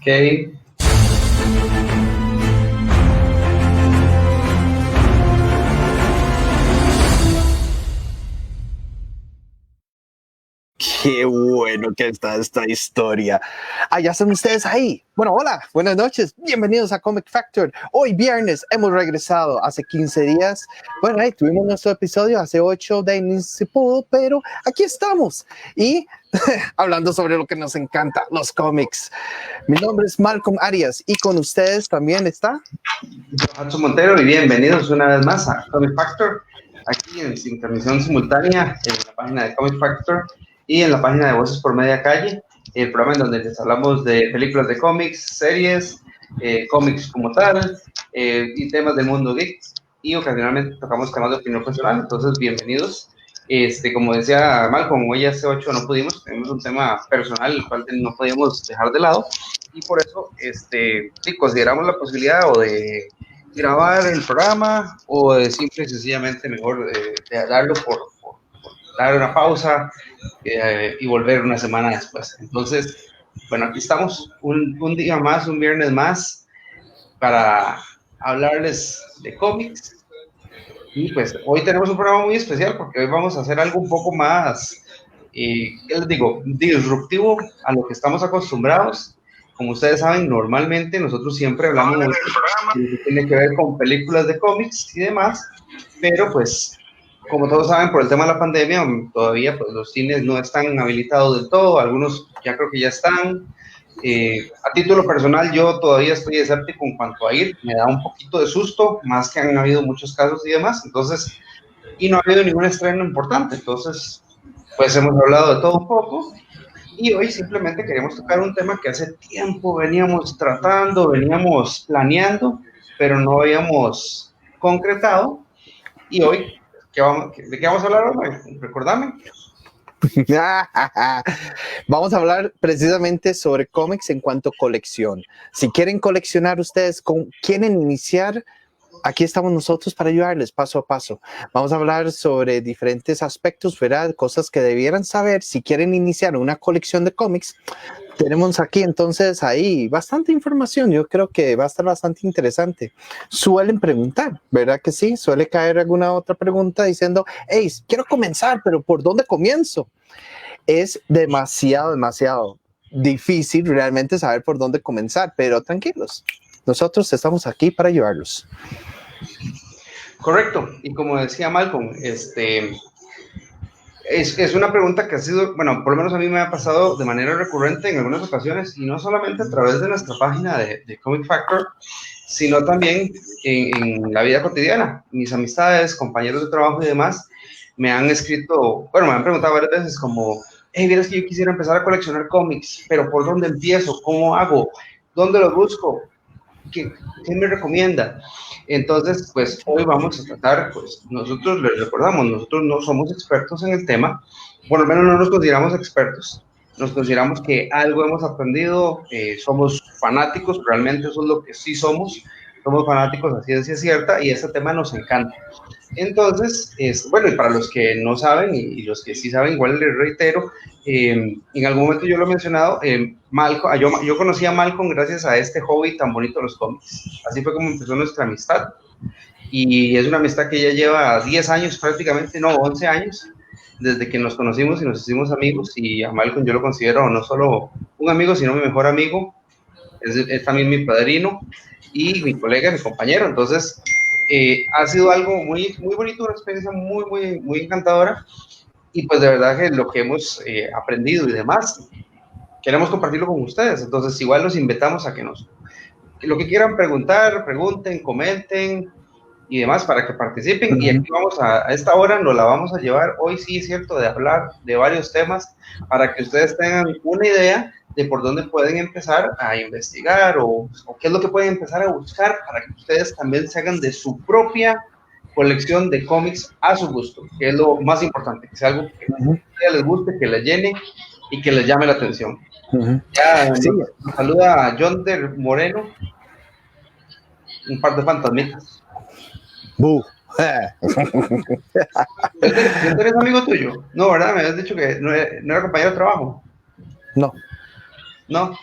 Kevin. Qué bueno que está esta historia. Ya están ustedes ahí. Bueno, hola, buenas noches. Bienvenidos a Comic Factor. Hoy viernes hemos regresado hace 15 días. Bueno, tuvimos nuestro episodio hace 8 de ni se pudo, pero aquí estamos. Y hablando sobre lo que nos encanta, los cómics. Mi nombre es Malcolm Arias y con ustedes también está Johansson Montero y bienvenidos una vez más a Comic Factor, aquí en transmisión simultánea en la página de Comic Factor y en la página de Voces por Media Calle, el programa en donde les hablamos de películas de cómics, series, cómics como tal, y temas del mundo geek, y ocasionalmente tocamos temas de opinión personal. Entonces bienvenidos. Como decía Malcolm, hoy hace 8 no pudimos, tenemos un tema personal el cual no podíamos dejar de lado, y por eso sí, consideramos la posibilidad o de grabar el programa o de simple y sencillamente mejor de darlo por dar una pausa y volver una semana después. Entonces, bueno, aquí estamos un día más, un viernes más, para hablarles de cómics. Y pues hoy tenemos un programa muy especial porque hoy vamos a hacer algo un poco más, ¿qué les digo?, disruptivo a lo que estamos acostumbrados. Como ustedes saben, normalmente nosotros siempre hablamos de lo que tiene que ver con películas de cómics y demás, pero pues como todos saben, por el tema de la pandemia, todavía pues, los cines no están habilitados del todo, algunos ya creo que ya están. A título personal, yo todavía estoy escéptico en cuanto a ir, me da un poquito de susto, más que han habido muchos casos y demás, entonces, y no ha habido ningún estreno importante, entonces, pues hemos hablado de todo un poco, y hoy simplemente queremos tocar un tema que hace tiempo veníamos tratando, veníamos planeando, pero no habíamos concretado, y hoy, ¿de qué vamos a hablar hoy? Recordame. Vamos a hablar precisamente sobre cómics en cuanto a colección. Si quieren coleccionar ustedes, quieren iniciar, aquí estamos nosotros para ayudarles paso a paso. Vamos a hablar sobre diferentes aspectos, ¿verdad? Cosas que debieran saber si quieren iniciar una colección de cómics. Tenemos aquí entonces ahí bastante información. Yo creo que va a estar bastante interesante. Suelen preguntar, ¿verdad que sí? Suele caer alguna otra pregunta diciendo, hey, quiero comenzar, pero ¿por dónde comienzo? Es demasiado difícil realmente saber por dónde comenzar, pero tranquilos. Nosotros estamos aquí para ayudarlos. Correcto. Y como decía Malcolm, es una pregunta que ha sido, bueno, por lo menos a mí me ha pasado de manera recurrente en algunas ocasiones, y no solamente a través de nuestra página de Comic Factor, sino también en la vida cotidiana. Mis amistades, compañeros de trabajo y demás me han escrito, bueno, me han preguntado varias veces como, hey, vieras que yo quisiera empezar a coleccionar cómics, pero ¿por dónde empiezo? ¿Cómo hago? ¿Dónde los busco? ¿Qué me recomienda? Entonces, pues hoy vamos a tratar, pues nosotros les recordamos, nosotros no somos expertos en el tema, por lo menos no nos consideramos expertos, nos consideramos que algo hemos aprendido, somos fanáticos, realmente eso es lo que sí somos fanáticos a ciencia cierta y este tema nos encanta. Entonces, bueno, y para los que no saben y los que sí saben, igual les reitero, en algún momento yo lo he mencionado, Malcolm, yo conocí a Malcolm gracias a este hobby tan bonito de los cómics. Así fue como empezó nuestra amistad, y es una amistad que ya lleva 10 años prácticamente, no, 11 años, desde que nos conocimos y nos hicimos amigos, y a Malcolm yo lo considero no solo un amigo, sino mi mejor amigo, es también mi padrino y mi colega, mi compañero. Entonces, ha sido algo muy, muy bonito, una experiencia muy, muy, muy encantadora, y pues de verdad que lo que hemos aprendido y demás, queremos compartirlo con ustedes. Entonces, igual los invitamos a que lo que quieran preguntar, pregunten, comenten y demás para que participen. Y aquí vamos a esta hora nos la vamos a llevar, hoy sí es cierto, de hablar de varios temas para que ustedes tengan una idea de por dónde pueden empezar a investigar o qué es lo que pueden empezar a buscar para que ustedes también se hagan de su propia colección de cómics a su gusto, que es lo más importante, que sea algo que a ustedes les guste, que les llene y que les llame la atención. Ya Sí. nos saluda a Yonder Moreno, un par de fantasmitas. ¿Yonder es amigo tuyo? No, ¿verdad? Me habías dicho que no era compañero de trabajo. No. No.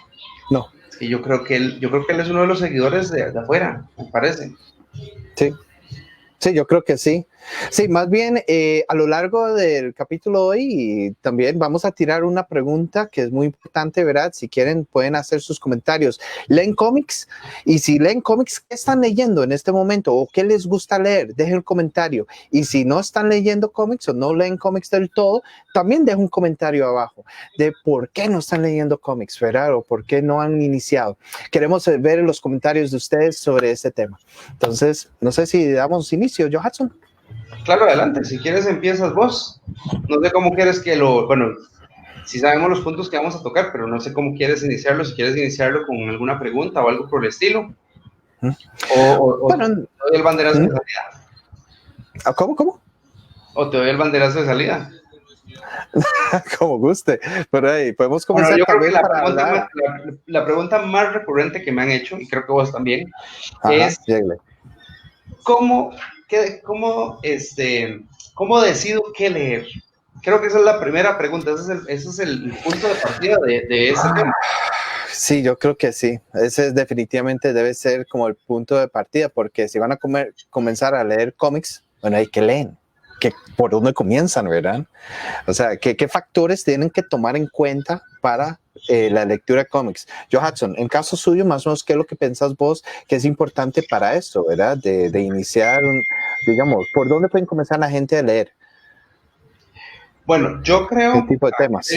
No. Es Y yo creo que él es uno de los seguidores de afuera, me parece. Sí. Sí, yo creo que sí. Sí, más bien a lo largo del capítulo hoy también vamos a tirar una pregunta que es muy importante, ¿verdad? Si quieren pueden hacer sus comentarios. ¿Leen cómics? Y si leen cómics, ¿qué están leyendo en este momento? ¿O qué les gusta leer? Dejen un comentario. Y si no están leyendo cómics o no leen cómics del todo, también dejen un comentario abajo de por qué no están leyendo cómics, ¿verdad? O por qué no han iniciado. Queremos ver los comentarios de ustedes sobre este tema. Entonces, no sé si damos inicio, Johansson. Claro, adelante, si quieres empiezas vos. No sé cómo quieres que bueno, si sabemos los puntos que vamos a tocar, pero no sé cómo quieres iniciarlo, si quieres iniciarlo con alguna pregunta o algo por el estilo. O Bueno, te doy el banderazo de salida. ¿Cómo? O te doy el banderazo de salida. Como guste, pero hey, podemos comenzar Bueno, yo creo que la la pregunta más recurrente que me han hecho, y creo que vos también, Ajá, es llegle. ¿cómo, cómo decido qué leer? Creo que esa es la primera pregunta, ese es el punto de partida de este tema. Sí, yo creo que sí. Ese definitivamente debe ser como el punto de partida, porque si van a comenzar a leer cómics, bueno, hay que leer. ¿Por dónde comienzan, verdad? O sea, ¿qué factores tienen que tomar en cuenta para la lectura de cómics? Johansson, en caso suyo, más o menos, ¿qué es lo que pensás vos que es importante para esto, verdad? De iniciar, digamos, ¿por dónde pueden comenzar la gente a leer? Bueno, yo creo, ¿Qué tipo de temas?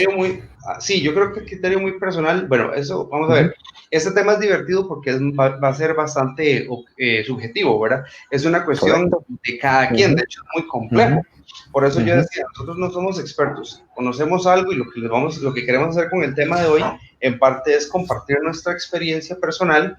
sí, yo creo que criterio muy personal, bueno, eso, vamos a ver, este tema es divertido porque va a ser bastante subjetivo, ¿verdad? Es una cuestión Correcto. de cada quien, de hecho es muy complejo. Por eso yo decía, nosotros no somos expertos, conocemos algo y lo que queremos hacer con el tema de hoy, en parte es compartir nuestra experiencia personal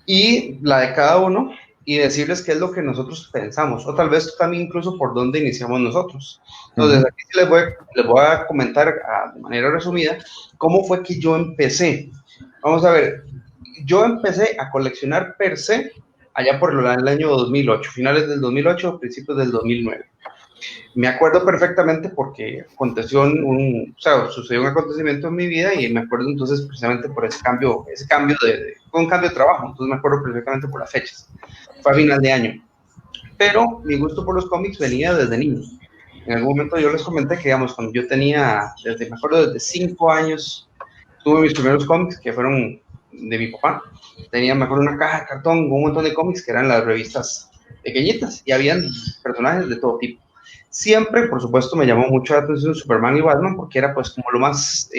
y la de cada uno y decirles qué es lo que nosotros pensamos, o tal vez también incluso por dónde iniciamos nosotros. Entonces, aquí sí les voy a comentar de manera resumida cómo fue que yo empecé. Vamos a ver, yo empecé a coleccionar per se allá por el año 2008, finales del 2008, principios del 2009. Me acuerdo perfectamente porque o sea, sucedió un acontecimiento en mi vida y me acuerdo entonces precisamente por fue un cambio de trabajo, entonces me acuerdo perfectamente por las fechas. Fue a final de año. Pero mi gusto por los cómics venía desde niño. En algún momento yo les comenté que, digamos, cuando yo tenía, me acuerdo desde 5 años, tuve mis primeros cómics que fueron de mi papá. Tenía, me acuerdo, una caja de cartón con un montón de cómics que eran las revistas pequeñitas y habían personajes de todo tipo. Siempre, por supuesto, me llamó mucho la atención Superman y Batman porque era pues como lo más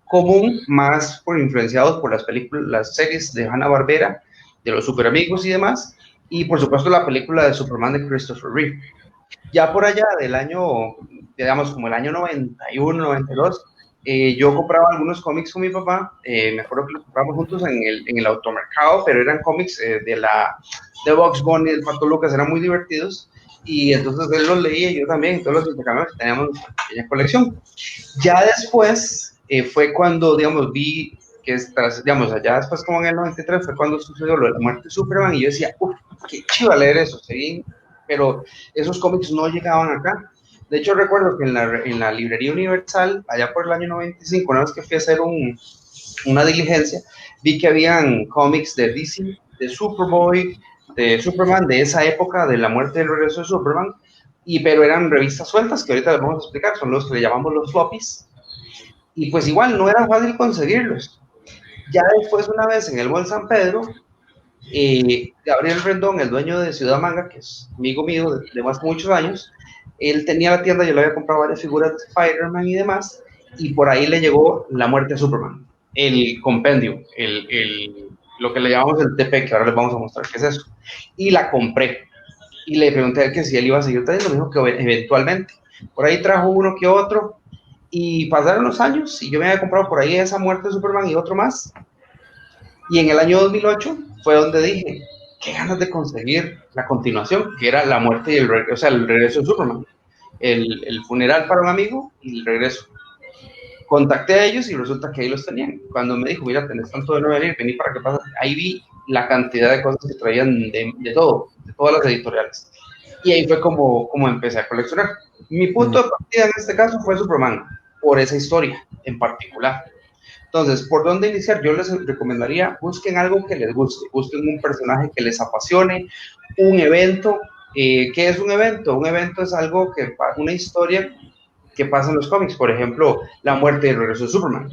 común, más por influenciados por las películas, las series de Hanna-Barbera, de los super amigos y demás, y por supuesto la película de Superman de Christopher Reeve. Ya por allá del año, digamos como el año 91, 92, yo compraba algunos cómics con mi papá, me acuerdo que los compramos juntos en el automercado, pero eran cómics de Bugs Bunny, del Pato Lucas, eran muy divertidos, y entonces él los leía y yo también, todos los intercambios teníamos nuestra pequeña colección. Ya después fue cuando, digamos, vi que, digamos, allá después como en el 93 fue cuando sucedió lo de la muerte de Superman, y yo decía, uff, qué chido leer eso, ¿sí? Pero esos cómics no llegaban acá. De hecho, recuerdo que en la librería Universal, allá por el año 95, una vez que fui a hacer una diligencia, vi que habían cómics de DC, de Superboy, de Superman, de esa época, de la muerte del regreso de Superman, pero eran revistas sueltas, que ahorita les vamos a explicar, son los que le llamamos los floppies, y pues igual no era fácil conseguirlos. Ya después, una vez en el Mall San Pedro, Gabriel Rendón, el dueño de Ciudad Manga, que es amigo mío de más de muchos años, él tenía la tienda, yo le había comprado varias figuras de Spider-Man y demás, y por ahí le llegó La muerte de Superman, el compendio, lo que le llamamos el TP, que ahora les vamos a mostrar qué es eso. Y la compré, y le pregunté a él que si él iba a seguir trayendo, me dijo que eventualmente. Por ahí trajo uno que otro, y pasaron los años, y yo me había comprado por ahí esa muerte de Superman y otro más, y en el año 2008 fue donde dije, qué ganas de conseguir la continuación, que era la muerte y el regreso de Superman, el funeral para un amigo y el regreso. Contacté a ellos y resulta que ahí los tenían. Cuando me dijo, mira, tenés tanto de no venir, vení para que pasa. Ahí vi la cantidad de cosas que traían de todo, de todas las editoriales. Y ahí fue como empecé a coleccionar. Mi punto de partida en este caso fue Superman, por esa historia en particular. Entonces, ¿por dónde iniciar? Yo les recomendaría, busquen algo que les guste, busquen un personaje que les apasione, un evento. ¿Qué es un evento? Un evento es algo que, una historia que pasa en los cómics, por ejemplo, la muerte y el regreso de Superman,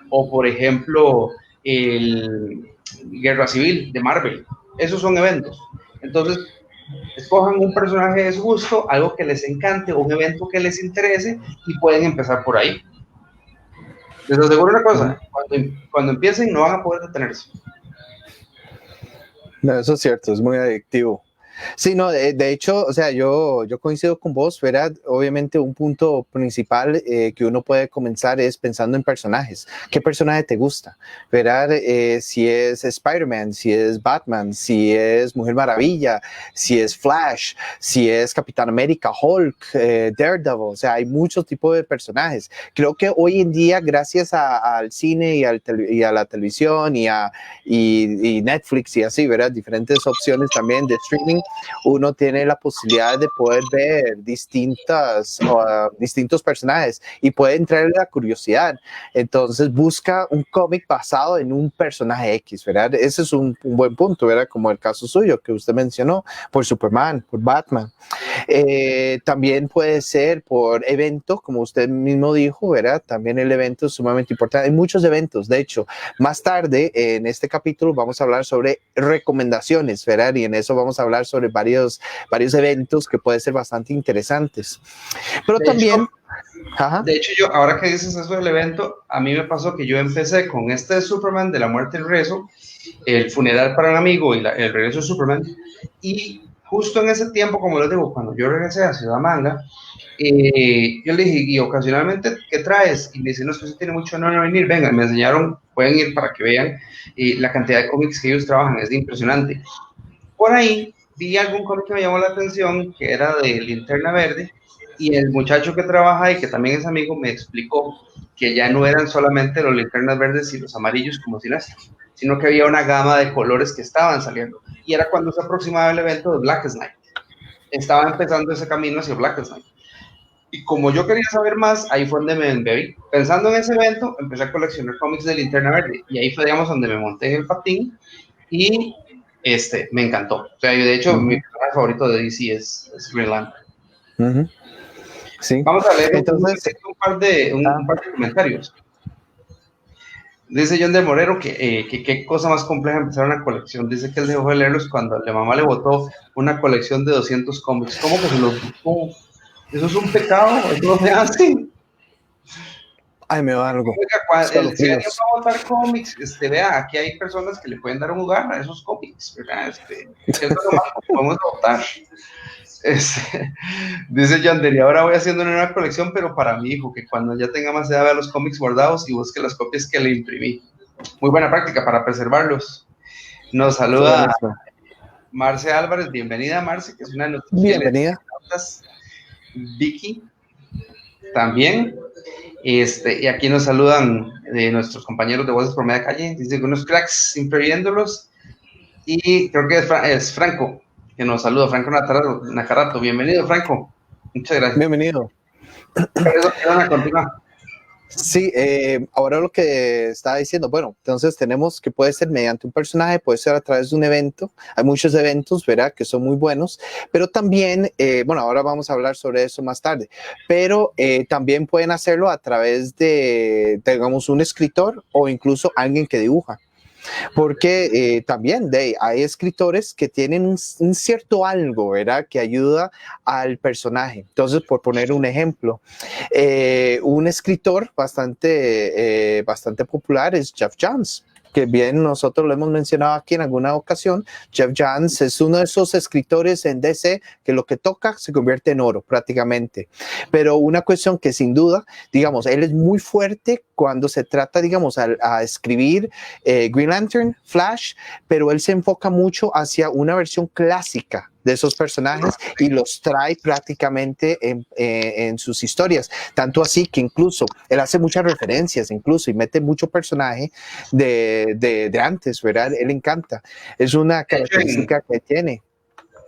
o por ejemplo, el Guerra Civil de Marvel. Esos son eventos. Entonces, escojan un personaje de su gusto, algo que les encante, un evento que les interese y pueden empezar por ahí. Les aseguro una cosa, cuando empiecen no van a poder detenerse. No, eso es cierto, es muy adictivo. Sí, no, de hecho, o sea, yo coincido con vos, ¿verdad? Obviamente un punto principal que uno puede comenzar es pensando en personajes. ¿Qué personaje te gusta? ¿Verdad? Si es Spider-Man, si es Batman, si es Mujer Maravilla, si es Flash, si es Capitán América, Hulk, Daredevil, o sea, hay muchos tipos de personajes. Creo que hoy en día, gracias al cine y a la televisión y Netflix y así, ¿verdad? Diferentes opciones también de streaming, uno tiene la posibilidad de poder ver distintos personajes y puede entrarle la curiosidad. Entonces busca un cómic basado en un personaje X, ¿verdad? Ese es un buen punto, ¿verdad? Como el caso suyo que usted mencionó, por Superman, por Batman. También puede ser por eventos, como usted mismo dijo, ¿verdad? También el evento es sumamente importante. Hay muchos eventos, de hecho, más tarde en este capítulo vamos a hablar sobre recomendaciones, ¿verdad? Y en eso vamos a hablar sobre varios eventos que pueden ser bastante interesantes. Pero también... De hecho, yo, ahora que dices eso del evento, a mí me pasó que yo empecé con este Superman de la muerte y el regreso, el funeral para un amigo y el regreso de Superman, y justo en ese tiempo, como les digo, cuando yo regresé a Ciudad Manga, yo le dije, y ocasionalmente, ¿qué traes? Y me dicen, no, es que usted tiene mucho no venir, vengan, me enseñaron, pueden ir para que vean la cantidad de cómics que ellos trabajan, es impresionante. Por ahí vi algún cómic que me llamó la atención, que era de Linterna Verde, y el muchacho que trabaja y que también es amigo me explicó que ya no eran solamente los linternas verdes y los amarillos como Sinestro, sino que había una gama de colores que estaban saliendo. Y era cuando se aproximaba el evento de Blackest Night. Estaba empezando ese camino hacia Blackest Night. Y como yo quería saber más, ahí fue donde me embebí. Pensando en ese evento, empecé a coleccionar cómics de Linterna Verde. Y ahí fue, digamos, donde me monté en el patín y me encantó. O sea, yo, de hecho, mi personaje favorito de DC es Green Lantern. Sí. Vamos a leer entonces un par de comentarios. Dice John de Morero que qué cosa más compleja empezar una colección. Dice que él dejó de leerlos cuando la mamá le botó una colección de 200 cómics. ¿Cómo que se los botó? Eso es un pecado, eso no se hace. Ay, me va algo. Oiga, si alguien va a botar cómics, vea, aquí hay personas que le pueden dar un lugar a esos cómics, ¿verdad? Eso es lo más que podemos votar. Dice Yanderi, ahora voy haciendo una nueva colección, pero para mi hijo, que cuando ya tenga más edad vea los cómics bordados y busque las copias que le imprimí. Muy buena práctica para preservarlos. Nos saluda Marce Álvarez, bienvenida Marce, que es una noticia. Bienvenida. Vicky, también. Y aquí nos saludan de nuestros compañeros de Voces por Media Calle, dicen unos cracks, siempre viéndolos. Y creo que es Franco, que nos saluda, Franco Nacarato. Bienvenido, Franco. Muchas gracias. Bienvenido. A continuar. Sí, ahora lo que estaba diciendo, bueno, entonces tenemos que puede ser mediante un personaje, puede ser a través de un evento. Hay muchos eventos, ¿verdad?, que son muy buenos, pero también, bueno, ahora vamos a hablar sobre eso más tarde, pero también pueden hacerlo a través de, digamos, un escritor o incluso alguien que dibuja. Porque también hay escritores que tienen un cierto algo, ¿verdad?, que ayuda al personaje. Entonces, por poner un ejemplo, un escritor bastante popular es Geoff Johns, que bien nosotros lo hemos mencionado aquí en alguna ocasión. Geoff Johns es uno de esos escritores en DC que lo que toca se convierte en oro prácticamente. Pero una cuestión que sin duda, digamos, él es muy fuerte cuando se trata, digamos, a escribir Green Lantern, Flash, pero él se enfoca mucho hacia una versión clásica de esos personajes y los trae prácticamente en sus historias, tanto así que incluso él hace muchas referencias incluso y mete mucho personaje de antes, ¿verdad? Él encanta, es una característica que tiene.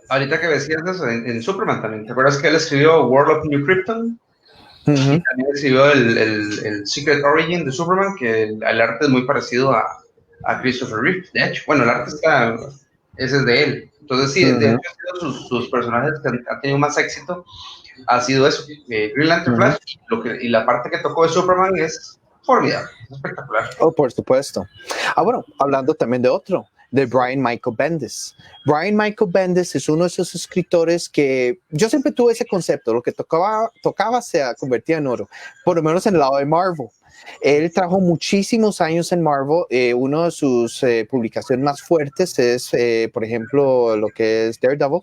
Ahorita que decías eso, en Superman también, ¿te acuerdas que él escribió World of New Krypton? Ujú. Y también escribió el Secret Origin de Superman, que el arte es muy parecido a Christopher Reeve, de hecho. Bueno, el arte está, ese es de él. Entonces, sí, de Ujú. hecho, sus personajes que han tenido más éxito ha sido eso, Green Lantern, Ujú. Flash, y la parte que tocó de Superman es formidable, es espectacular. Oh, por supuesto. Bueno, hablando también de otro, de Brian Michael Bendis. Brian Michael Bendis es uno de esos escritores que yo siempre tuve ese concepto, lo que tocaba se convertía en oro, por lo menos en el lado de Marvel. Él trabajó muchísimos años en Marvel. Una de sus publicaciones más fuertes es, por ejemplo, lo que es Daredevil,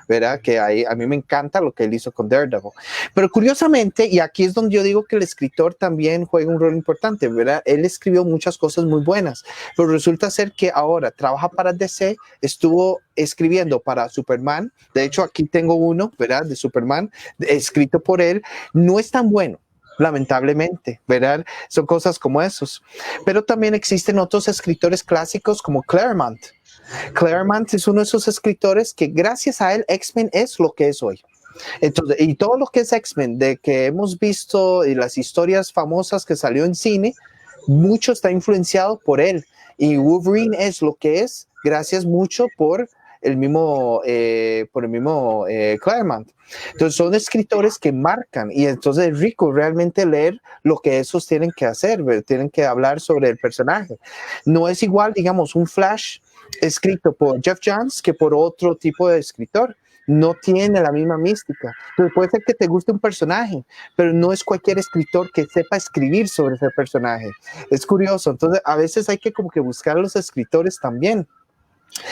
¿verdad? Que a mí me encanta lo que él hizo con Daredevil. Pero curiosamente, y aquí es donde yo digo que el escritor también juega un rol importante, ¿verdad? Él escribió muchas cosas muy buenas, pero resulta ser que ahora trabaja para DC, estuvo escribiendo para Superman. De hecho, aquí tengo uno, ¿verdad? De Superman, escrito por él. No es tan bueno, lamentablemente, ¿verdad? Son cosas como esos. Pero también existen otros escritores clásicos como Claremont. Claremont es uno de esos escritores que gracias a él X-Men es lo que es hoy. Entonces, y todo lo que es X-Men, de que hemos visto y las historias famosas que salió en cine, mucho está influenciado por él. Y Wolverine es lo que es gracias mucho por el mismo Claremont. Entonces son escritores que marcan y entonces es rico realmente leer lo que esos tienen que hacer, tienen que hablar sobre el personaje. No es igual, digamos, un Flash escrito por Jeff Johns que por otro tipo de escritor. No tiene la misma mística. Entonces puede ser que te guste un personaje, pero no es cualquier escritor que sepa escribir sobre ese personaje. Es curioso. Entonces a veces hay que como que buscar a los escritores también.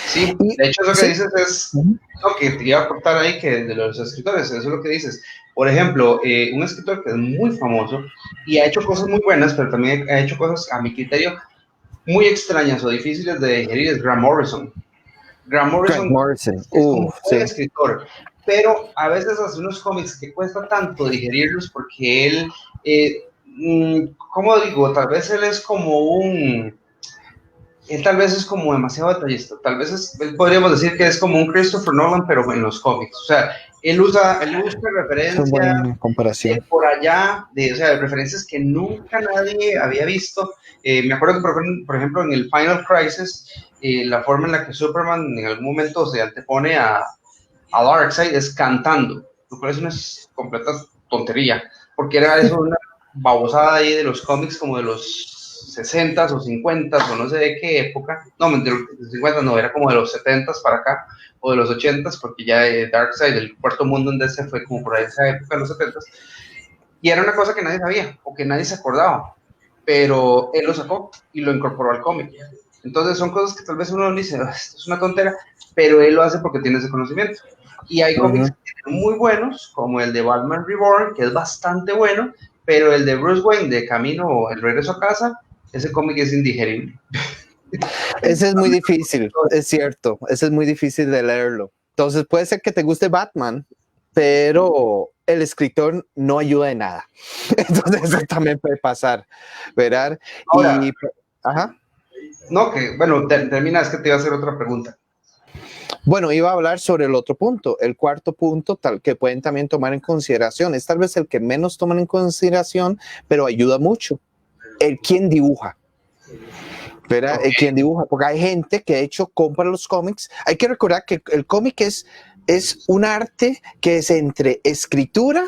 Sí, Y, de hecho, lo que sí. dices es lo que te iba a aportar ahí, que de los escritores, eso es lo que dices. Por ejemplo, un escritor que es muy famoso y ha hecho cosas muy buenas, pero también ha hecho cosas, a mi criterio, muy extrañas o difíciles de digerir, es Grant Morrison. Grant Grant Morrison Morrison. es un buen Sí. escritor, pero a veces hace unos cómics que cuesta tanto digerirlos porque él, ¿cómo digo? Tal vez él es como él tal vez es como demasiado detallista, tal vez podríamos decir que es como un Christopher Nolan, pero en los cómics. O sea, él busca Es una referencias buena comparación. por allá, o sea, referencias que nunca nadie había visto. Me acuerdo que, por ejemplo, en el Final Crisis, la forma en la que Superman en algún momento se antepone a Darkseid es cantando, lo cual es una completa tontería, porque era eso una babosada ahí de los cómics como de los 60s o 50s o no sé de qué época, no, de los 50 no, era como de los 70s para acá, o de los 80s, porque ya Darkseid, el cuarto mundo en DC fue como por ahí esa época, de los 70s, y era una cosa que nadie sabía o que nadie se acordaba, pero él lo sacó y lo incorporó al cómic. Entonces son cosas que tal vez uno dice, esto es una tontera, pero él lo hace porque tiene ese conocimiento. Y hay cómics muy buenos, como el de Batman Reborn, que es bastante bueno, pero el de Bruce Wayne, de Camino, el regreso a casa, ese cómic es indigerible. Ese es muy difícil, es cierto. Ese es muy difícil de leerlo. Entonces puede ser que te guste Batman, pero el escritor no ayuda en nada. Entonces eso también puede pasar, ¿verdad? Ahora, Y, ajá. no, que bueno, termina, es que te iba a hacer otra pregunta. Bueno, iba a hablar sobre el otro punto, el cuarto punto, tal que pueden también tomar en consideración. Es tal vez el que menos toman en consideración, pero ayuda mucho. El quien dibuja. ¿Verdad? Okay. Quien dibuja, porque hay gente que de hecho compra los cómics. Hay que recordar que el cómic es un arte que es entre escritura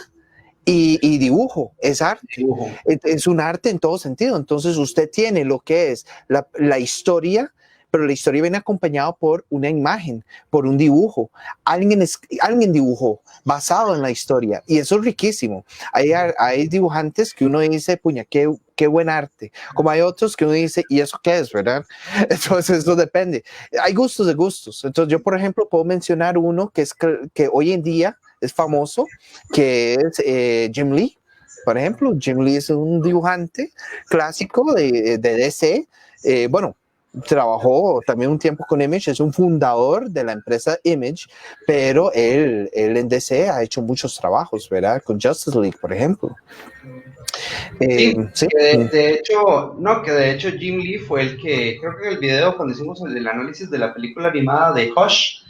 y dibujo, es arte. Dibujo. Es un arte en todo sentido. Entonces usted tiene lo que es la historia, pero la historia viene acompañada por una imagen, por un dibujo. Alguien dibujó basado en la historia y eso es riquísimo. Hay dibujantes que uno dice, puña, qué buen arte. Como hay otros que uno dice, ¿y eso qué es, verdad? Entonces eso depende. Hay gustos de gustos. Entonces yo, por ejemplo, puedo mencionar uno que hoy en día es famoso, que es Jim Lee. Por ejemplo, Jim Lee es un dibujante clásico de DC. Bueno, trabajó también un tiempo con Image, es un fundador de la empresa Image, pero él en DC ha hecho muchos trabajos, ¿verdad? Con Justice League, por ejemplo. Sí, Sí. que de hecho Jim Lee fue el que, creo que en el video cuando hicimos el análisis de la película animada de Hush,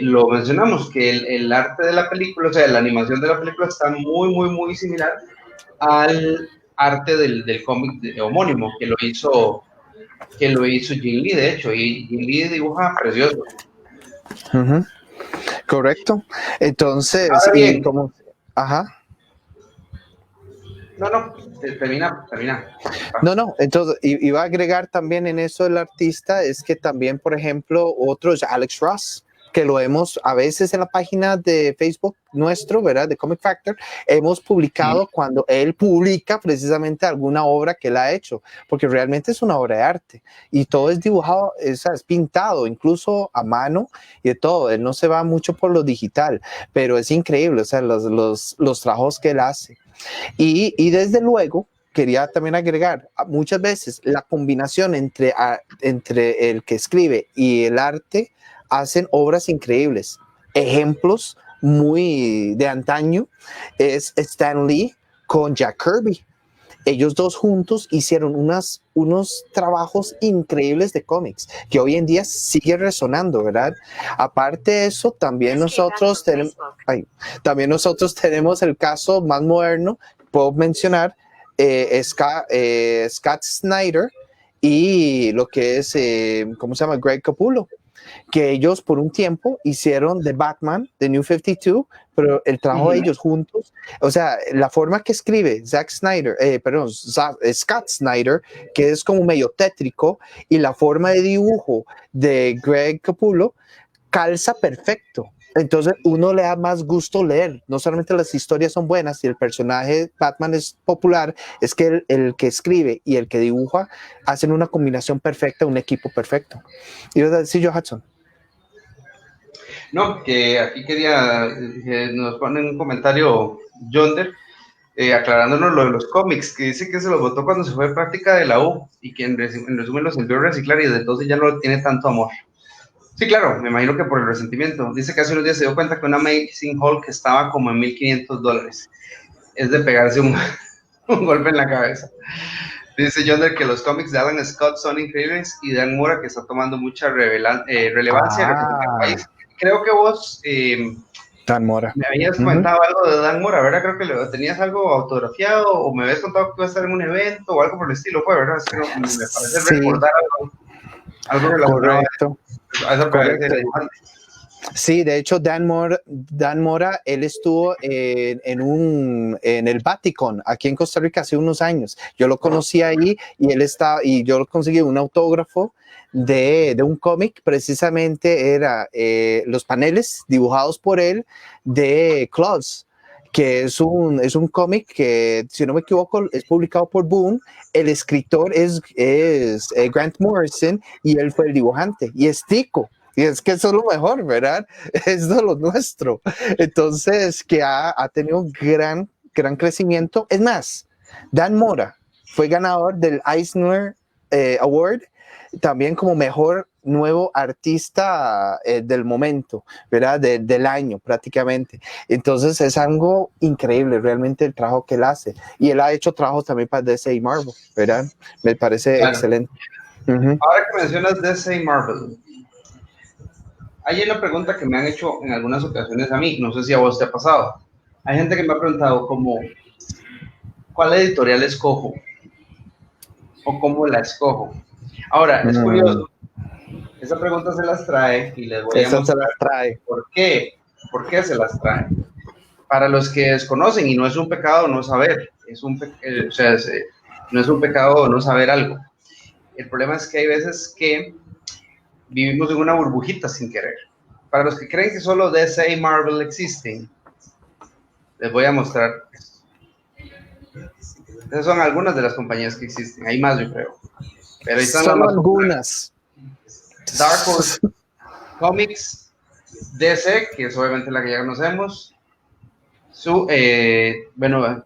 Lo mencionamos, que el arte de la película, o sea, la animación de la película está muy, muy, muy similar al arte del cómic homónimo, que lo hizo Jim Lee, de hecho, y Jim Lee dibuja precioso. Correcto. Entonces, Ahora bien, y como, ajá. No, termina. No, entonces iba a agregar también en eso el artista, es que también, por ejemplo, otro es Alex Ross, que lo hemos a veces en la página de Facebook nuestro, ¿verdad? De Comic Factor, hemos publicado cuando él publica precisamente alguna obra que él ha hecho, porque realmente es una obra de arte y todo es dibujado, es pintado, incluso a mano y de todo. Él no se va mucho por lo digital, pero es increíble, o sea, los trabajos que él hace. Y desde luego, quería también agregar, muchas veces la combinación entre el que escribe y el arte hacen obras increíbles. Ejemplos muy de antaño es Stan Lee con Jack Kirby. Ellos dos juntos hicieron unos trabajos increíbles de cómics que hoy en día sigue resonando, ¿verdad? Aparte de eso, también nosotros tenemos el caso más moderno, puedo mencionar Scott Snyder y lo que es, ¿cómo se llama? Greg Capullo, que ellos por un tiempo hicieron The Batman, The New 52, pero el trabajo de ellos juntos, o sea, la forma que escribe Scott Snyder, que es como medio tétrico, y la forma de dibujo de Greg Capullo calza perfecto. Entonces uno le da más gusto leer, no solamente las historias son buenas y el personaje Batman es popular, es que el que escribe y el que dibuja hacen una combinación perfecta, un equipo perfecto. ¿Y vas a decir yo, Hudson? No, que aquí quería, nos pone un comentario Yonder, aclarándonos lo de los cómics, que dice que se los botó cuando se fue de práctica de la U y que en resumen los envió a reciclar y desde entonces ya no tiene tanto amor. Sí, claro, me imagino que por el resentimiento. Dice que hace unos días se dio cuenta que una Amazing Hulk estaba como en $1,500. Es de pegarse un golpe en la cabeza. Dice Yonder que los cómics de Alan Scott son increíbles y Dan Mora que está tomando mucha relevancia en el país. Creo que vos Dan Mora. me habías comentado algo de Dan Mora, ¿verdad? Creo que tenías algo autografiado o me habías contado que iba a estar en un evento o algo por el estilo, fue, ¿verdad? Es que no, me parece recordar algo relacionado a esa presencia de dibujante. Sí, de hecho, Dan Mora, él estuvo en el Vaticon, aquí en Costa Rica, hace unos años. Yo lo conocí ahí y yo conseguí un autógrafo de un cómic, precisamente era los paneles dibujados por él de Klaus, que es un cómic que, si no me equivoco, es publicado por Boom. El escritor es Grant Morrison y él fue el dibujante, y es tico. Y es que eso es lo mejor, ¿verdad? Es de lo nuestro. Entonces, que ha tenido un gran crecimiento. Es más, Dan Mora fue ganador del Eisner Award, también como mejor nuevo artista del momento, ¿verdad? Del año prácticamente. Entonces es algo increíble realmente el trabajo que él hace. Y él ha hecho trabajos también para DC y Marvel, ¿verdad? Me parece excelente. Ahora que mencionas DC y Marvel, hay una pregunta que me han hecho en algunas ocasiones a mí, no sé si a vos te ha pasado. Hay gente que me ha preguntado como, ¿cuál editorial escojo? ¿O cómo la escojo? Ahora, es curioso, esa pregunta se las trae y les voy a mostrar por qué. ¿Por qué se las trae? Para los que desconocen, y no es un pecado no saber, no es un pecado no saber algo. El problema es que hay veces que vivimos en una burbujita sin querer. Para los que creen que solo DC y Marvel existen, les voy a mostrar. Esas son algunas de las compañías que existen. Hay más, yo creo. Pero ahí están solo algunas. Dark Horse Comics, DC, que es obviamente la que ya conocemos.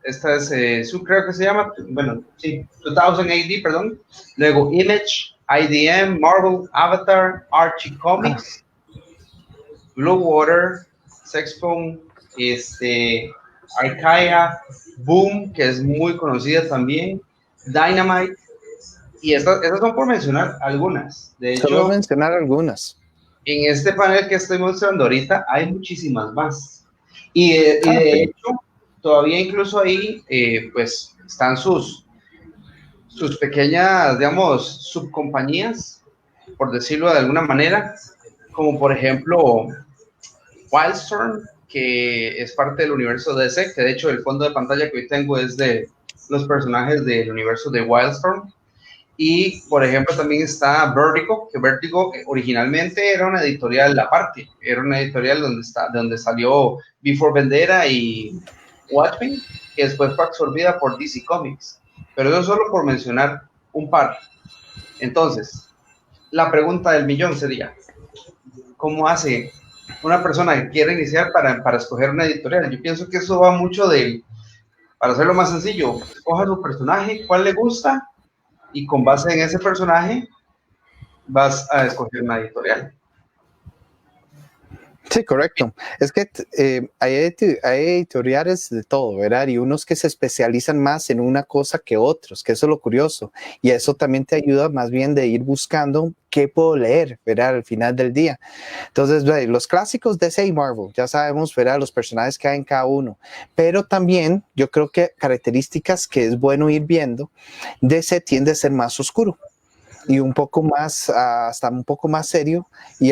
Esta es creo que se llama, 2000 AD, perdón. Luego Image, IDM, Marvel, Avatar, Archie Comics, Blue Water, Sexphone, Archaea, Boom, que es muy conocida también, Dynamite, y esas son por mencionar algunas. De hecho, solo mencionar algunas. en este panel que estoy mostrando ahorita hay muchísimas más. Y Ah, de sí. hecho, todavía incluso ahí, pues, están sus pequeñas, digamos, subcompañías, por decirlo de alguna manera, como por ejemplo Wildstorm, que es parte del universo DC, que de hecho el fondo de pantalla que hoy tengo es de los personajes del universo de Wildstorm. Y, por ejemplo, también está Vertigo, que Vertigo originalmente era una editorial aparte, era una editorial donde salió Before Vendetta y Watchmen, que después fue absorbida por DC Comics. Pero eso solo por mencionar un par. Entonces, la pregunta del millón sería, ¿cómo hace una persona que quiere iniciar para escoger una editorial? Yo pienso que eso va mucho para hacerlo más sencillo, escoja su personaje, cuál le gusta, y con base en ese personaje vas a escoger una editorial. Sí, correcto. Es que hay editoriales de todo, ¿verdad? Y unos que se especializan más en una cosa que otros, que eso es lo curioso. Y eso también te ayuda más bien de ir buscando qué puedo leer, ¿verdad? Al final del día. Entonces, los clásicos de DC y Marvel, ya sabemos, ¿verdad? Los personajes que hay en cada uno. Pero también yo creo que características que es bueno ir viendo, DC tiende a ser más oscuro y un poco más, hasta un poco más serio y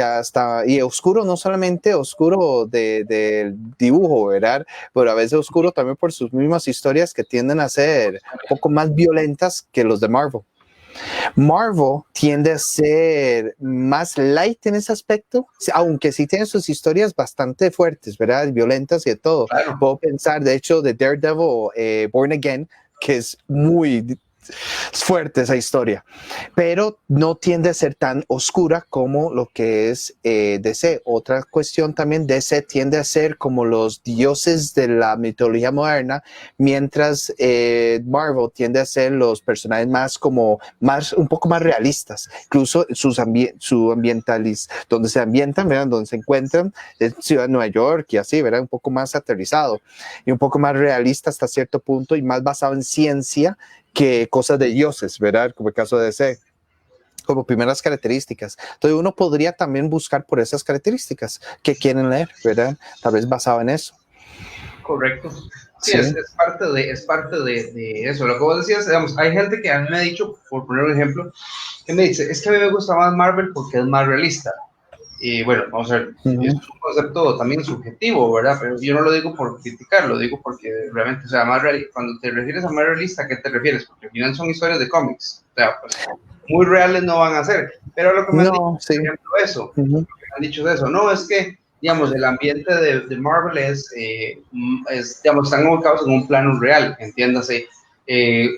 oscuro, no solamente oscuro de dibujo, ¿verdad? Pero a veces oscuro también por sus mismas historias que tienden a ser un poco más violentas que los de Marvel. Marvel tiende a ser más light en ese aspecto, aunque sí tiene sus historias bastante fuertes, ¿verdad? Violentas y de todo. Claro. Puedo pensar, de hecho, de Daredevil, Born Again, que es muy fuerte esa historia, pero no tiende a ser tan oscura como lo que es DC. Otra cuestión también, DC tiende a ser como los dioses de la mitología moderna, mientras Marvel tiende a ser los personajes un poco más realistas, incluso su ambientalis, donde se ambientan, ¿verdad? Donde se encuentran, en Ciudad de Nueva York y así, ¿verdad? Un poco más aterrizado y un poco más realista hasta cierto punto y más basado en ciencia que cosas de dioses, ¿verdad? Como el caso de DC, como primeras características. Entonces uno podría también buscar por esas características que quieren leer, ¿verdad? Tal vez basado en eso. Correcto. Sí, Sí. es parte de eso. Lo que vos decías, digamos, hay gente que a mí me ha dicho, por poner un ejemplo, que me dice, es que a mí me gusta más Marvel porque es más realista. Y bueno, vamos a ver, eso es un concepto también subjetivo, ¿verdad? Pero yo no lo digo por criticar, lo digo porque realmente, o sea, cuando te refieres a más realista, ¿a qué te refieres? Porque al final son historias de cómics, o sea, pues muy reales no van a ser. Pero lo que me han dicho, No, por sí. ejemplo, lo que me han dicho es eso, no, es que, digamos, el ambiente de Marvel digamos, están ubicados en un plano real, entiéndase,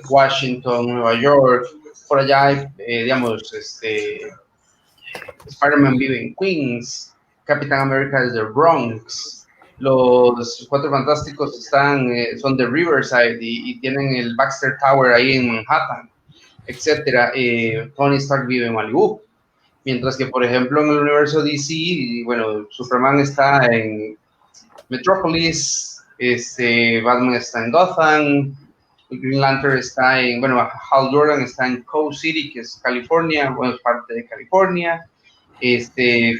Washington, Nueva York, por allá hay, digamos, Spider-Man vive en Queens, Capitán América es de Bronx, los Cuatro Fantásticos son de Riverside y tienen el Baxter Tower ahí en Manhattan, etcétera. Tony Stark vive en Malibu, mientras que, por ejemplo, en el universo DC, bueno, Superman está en Metropolis, Batman está en Gotham, Green Lantern está bueno, Hal Jordan está en Cow City, que es California, bueno, es parte de California. La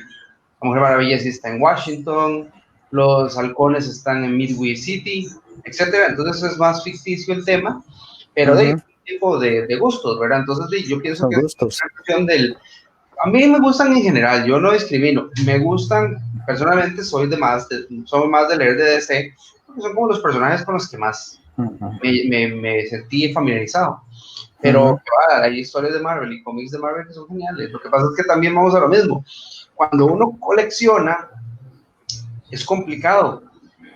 Mujer Maravilla sí está en Washington, los halcones están en Midway City, etcétera. Entonces es más ficticio el tema, pero de un tipo de gustos, ¿verdad? Entonces yo pienso Son que es gustos. una cuestión a mí me gustan en general, yo no discrimino, me gustan, personalmente soy más de leer de DC, porque son como los personajes con los que más me sentí familiarizado. Pero hay historias de Marvel y cómics de Marvel que son geniales. Lo que pasa es que también vamos a lo mismo. Cuando uno colecciona, es complicado,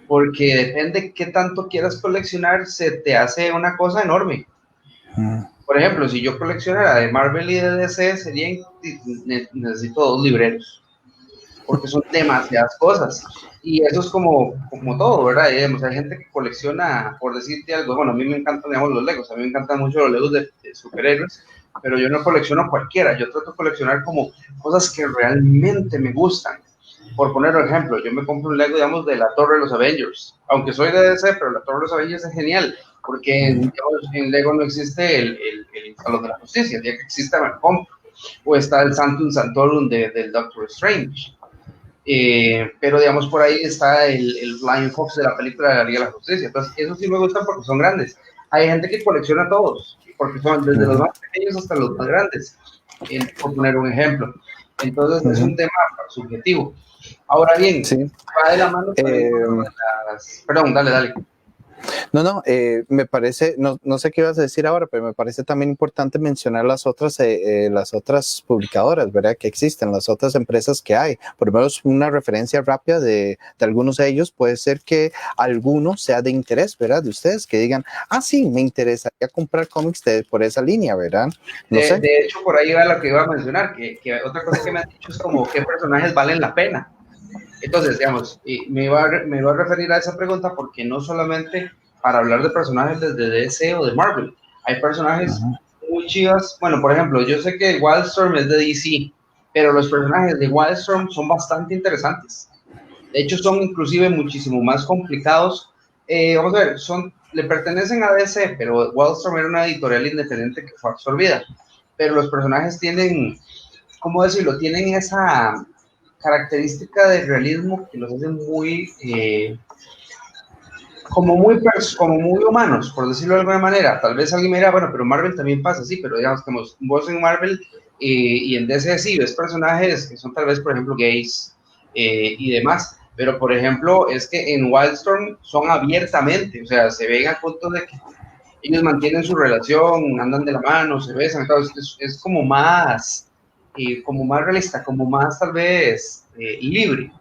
porque depende qué tanto quieras coleccionar, se te hace una cosa enorme. Por ejemplo, si yo coleccionara de Marvel y de DC, necesito 2 libreros, porque son demasiadas cosas. Y eso es como todo, ¿verdad? Hay gente que colecciona, por decirte algo, bueno, a mí me encantan, digamos, los Legos, a mí me encantan mucho los Legos de superhéroes, pero yo no colecciono cualquiera, yo trato de coleccionar como cosas que realmente me gustan. Por poner un ejemplo, yo me compro un Lego, digamos, de la Torre de los Avengers, aunque soy de DC, pero la Torre de los Avengers es genial, porque digamos, en Lego no existe el Salón de la Justicia, el día que exista me lo compro. o está el Santum Santorum del Doctor Strange. Pero digamos por ahí está el Flying Fox de la película de la Liga de la Justicia. Entonces, eso sí me gusta porque son grandes. Hay gente que colecciona todos, porque son desde los más pequeños hasta los más grandes, por poner un ejemplo. Entonces, es un tema subjetivo. Ahora bien, sí. va de la mano con Perdón, dale. No, me parece, no sé qué ibas a decir ahora, pero me parece también importante mencionar las otras publicadoras, ¿verdad? Que existen, las otras empresas que hay. Por lo menos una referencia rápida de algunos de ellos puede ser que alguno sea de interés, ¿verdad? De ustedes que digan, sí, me interesaría comprar cómics por esa línea, ¿verdad? No sé. De hecho, por ahí va lo que iba a mencionar, que otra cosa que me han dicho es como qué personajes valen la pena. Entonces, digamos, me iba a referir a esa pregunta porque no solamente para hablar de personajes desde DC o de Marvel, hay personajes muy chivas. Bueno, por ejemplo, yo sé que Wildstorm es de DC, pero los personajes de Wildstorm son bastante interesantes. De hecho, son inclusive muchísimo más complicados. Vamos a ver, le pertenecen a DC, pero Wildstorm era una editorial independiente que fue absorbida. Pero los personajes tienen, ¿cómo decirlo? Tienen esa característica de realismo que los hacen muy, como muy humanos, por decirlo de alguna manera. Tal vez alguien me dirá, bueno, pero Marvel también pasa, sí, pero digamos que vos en Marvel y en DC sí ves personajes que son tal vez, por ejemplo, gays y demás, pero por ejemplo, es que en Wildstorm son abiertamente, o sea, se ven a punto de que ellos mantienen su relación, andan de la mano, se besan, entonces es como más realista, como más tal vez libre,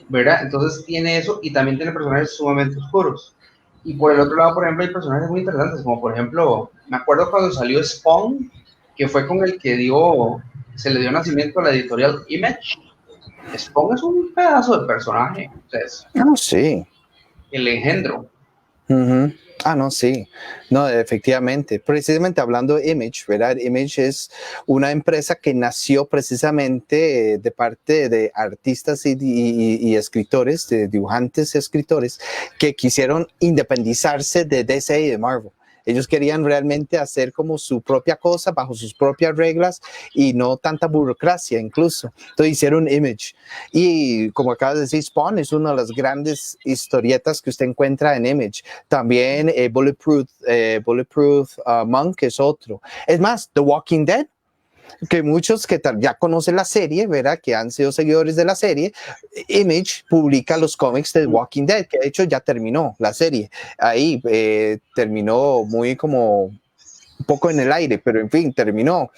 ¿verdad? Entonces tiene eso y también tiene personajes sumamente oscuros. Y por el otro lado, por ejemplo, hay personajes muy interesantes, como por ejemplo, me acuerdo cuando salió Spawn, que fue con el que se le dio nacimiento a la editorial Image. Spawn es un pedazo de personaje, o sea, sí. El engendro. No, sí. No, efectivamente. Precisamente hablando de Image, ¿verdad? Image es una empresa que nació precisamente de parte de artistas y escritores, de dibujantes y escritores que quisieron independizarse de DC y de Marvel. Ellos querían realmente hacer como su propia cosa bajo sus propias reglas y no tanta burocracia incluso. Entonces hicieron Image. Y como acabas de decir, Spawn es una de las grandes historietas que usted encuentra en Image. También Bulletproof Monk es otro. Es más, The Walking Dead, que muchos que ya conocen la serie, ¿verdad? Que han sido seguidores de la serie, Image publica los cómics de The Walking Dead, que de hecho ya terminó la serie. Ahí terminó muy como un poco en el aire, pero en fin, terminó.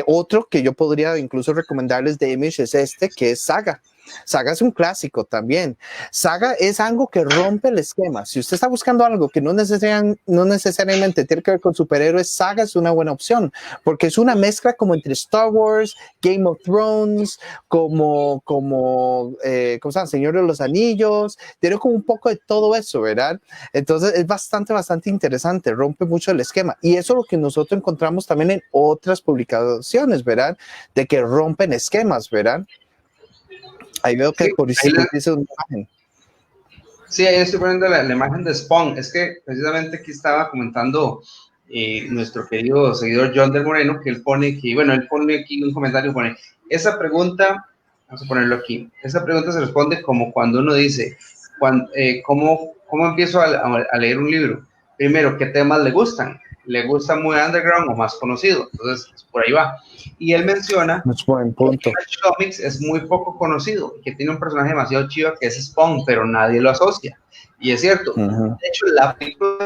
Otro que yo podría incluso recomendarles de Image es que es Saga. Saga es un clásico también. Saga es algo que rompe el esquema. Si usted está buscando algo que no necesariamente tiene que ver con superhéroes, Saga es una buena opción, porque es una mezcla como entre Star Wars, Game of Thrones, como ¿cómo se llama? Señor de los Anillos, tiene como un poco de todo eso, ¿verdad? Entonces es bastante interesante, rompe mucho el esquema. Y eso es lo que nosotros encontramos también en otras publicaciones, ¿verdad? De que rompen esquemas, ¿verdad? Ahí veo que por eso dice una imagen. Sí, ahí estoy poniendo la imagen de Spawn. Es que precisamente aquí estaba comentando nuestro querido seguidor John del Moreno, que él pone aquí un comentario, pone, esa pregunta, vamos a ponerlo aquí, esa pregunta se responde como cuando uno dice, ¿cómo empiezo a leer un libro? Primero, ¿qué temas le gustan? ¿Le gusta muy underground o más conocido? Entonces, por ahí va. Y él menciona que Image Comics es muy poco conocido, que tiene un personaje demasiado chido que es Spawn, pero nadie lo asocia. Y es cierto. De hecho, la película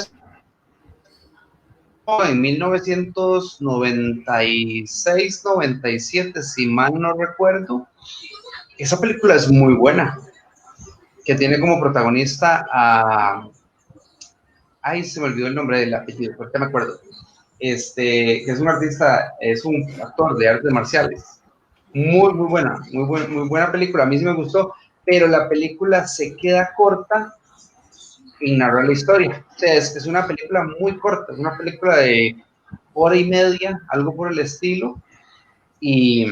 en 1996-97, si mal no recuerdo, esa película es muy buena, que tiene como protagonista a... Ay, se me olvidó el nombre del apellido, porque me acuerdo. Que es un artista, es un actor de artes marciales. Muy buena película. A mí sí me gustó, pero la película se queda corta en narrar la historia. O sea, es una película muy corta, es una película de hora y media, algo por el estilo. Y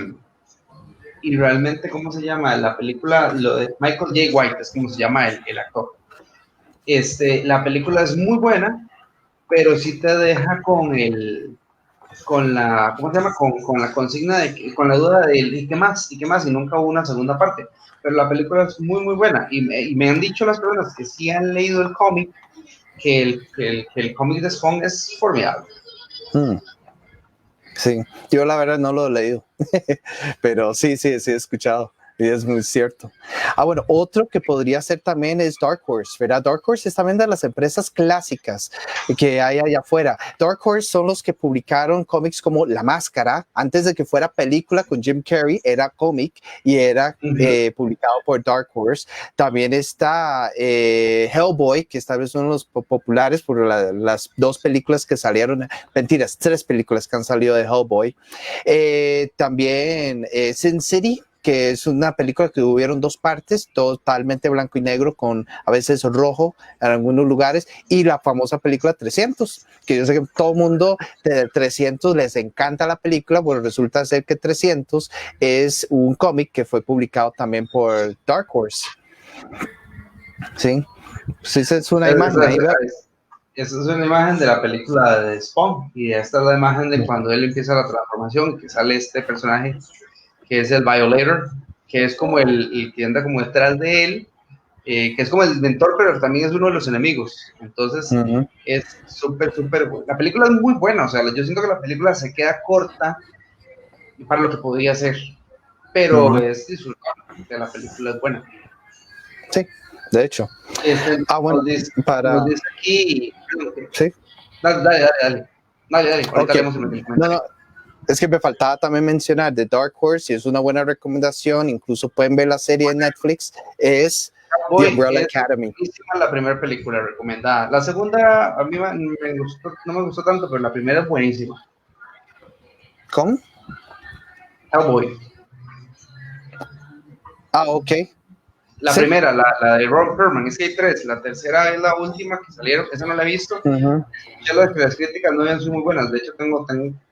realmente, ¿cómo se llama? La película, lo de Michael J. White, es como se llama el actor. La película es muy buena, pero sí te deja con el con la, ¿cómo se llama? Con la consigna con la duda de ¿y qué más? ¿Y qué más? Y nunca hubo una segunda parte. Pero la película es muy, muy buena. Y me han dicho las personas que sí han leído el cómic, que el cómic de Spawn es formidable. Sí, yo la verdad no lo he leído, pero sí he escuchado. Y es muy cierto. Bueno, otro que podría ser también es Dark Horse, ¿verdad? Dark Horse es también de las empresas clásicas que hay allá afuera. Dark Horse son los que publicaron cómics como La Máscara, antes de que fuera película con Jim Carrey, era cómic y era publicado por Dark Horse. También está Hellboy, que tal vez son los populares por las 2 películas que salieron, mentiras, 3 películas que han salido de Hellboy. También Sin City, que es una película que hubieron 2 partes, totalmente blanco y negro, con a veces rojo en algunos lugares, y la famosa película 300, que yo sé que todo el mundo de 300 les encanta la película, bueno, resulta ser que 300 es un cómic que fue publicado también por Dark Horse. Sí, pues esa es una imagen. Esa es una imagen de la película de Spawn, y esta es la imagen de cuando él empieza la transformación, que sale este personaje que es el Violator, que es como el que anda como detrás de él, que es como el mentor, pero también es uno de los enemigos. Entonces, es súper, la película es muy buena, o sea, yo siento que la película se queda corta para lo que podría ser, pero es disfrutable, la película es buena. Sí, de hecho. Bueno, nos dice aquí... Sí. Dale. Okay. No, es que me faltaba también mencionar de Dark Horse, y es una buena recomendación, incluso pueden ver la serie en Netflix, es The Umbrella Academy. La primera película recomendada. La segunda a mí no me gustó tanto, pero la primera es buenísima. ¿Cómo? Hellboy. Ok. La primera, la de Ron Perlman, es que hay 3. La tercera es la última que salieron, esa no la he visto. Ya las críticas no habían sido muy buenas, de hecho tengo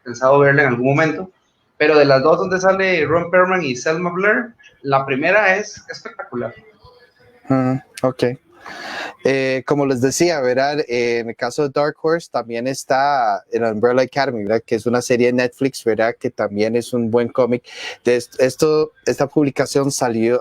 pensado verla en algún momento, pero de las 2 donde sale Ron Perlman y Selma Blair, la primera es espectacular. Ok. Como les decía, ¿verdad? En el caso de Dark Horse también está el Umbrella Academy, ¿verdad? Que es una serie de Netflix, ¿verdad? Que también es un buen cómic. Esta publicación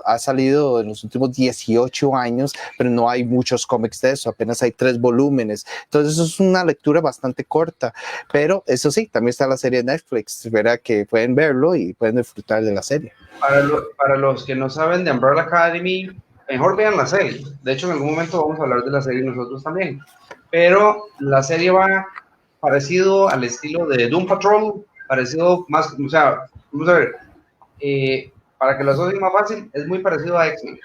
ha salido en los últimos 18 años, pero no hay muchos cómics de eso, apenas hay 3 volúmenes. Entonces es una lectura bastante corta, pero eso sí, también está la serie de Netflix, ¿verdad? Que pueden verlo y pueden disfrutar de la serie. Para los que no saben de Umbrella Academy, mejor vean la serie. De hecho, en algún momento vamos a hablar de la serie nosotros también. Pero la serie va parecido al estilo de Doom Patrol, parecido más, o sea, vamos a ver, para que lo asocien más fácil, es muy parecido a X-Men.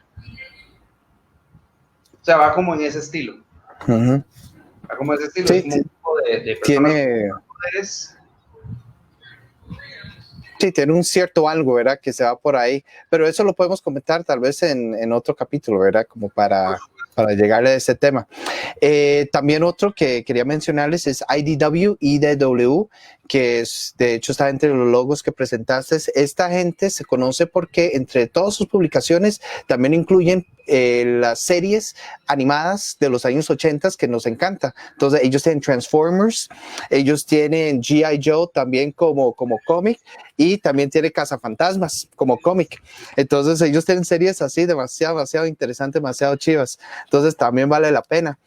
O sea, va como en ese estilo. Va como en ese estilo, sí, es como un tipo de personas con poderes. Sí, tiene un cierto algo, ¿verdad? Que se va por ahí, pero eso lo podemos comentar tal vez en otro capítulo, ¿verdad? Como para llegarle a ese tema. También otro que quería mencionarles es IDW, que es, de hecho está entre los logos que presentaste. Esta gente se conoce porque entre todas sus publicaciones también incluyen las series animadas de los años 80 que nos encanta. Entonces ellos tienen Transformers, ellos tienen G.I. Joe también como cómic, y también tiene Cazafantasmas como cómic. Entonces ellos tienen series así demasiado interesantes, demasiado chivas. Entonces también vale la pena.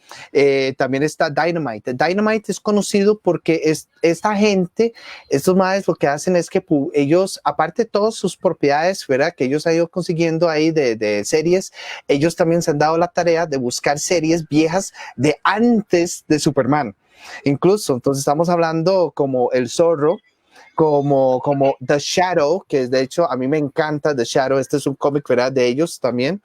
También está Dynamite. Dynamite es conocido porque esta gente, estos madres lo que hacen es que ellos, aparte de todas sus propiedades, ¿verdad? Que ellos han ido consiguiendo ahí de series, ellos también se han dado la tarea de buscar series viejas de antes de Superman. Incluso, entonces estamos hablando como El Zorro, como The Shadow, que de hecho a mí me encanta The Shadow. Este es un cómic, ¿verdad? De ellos también.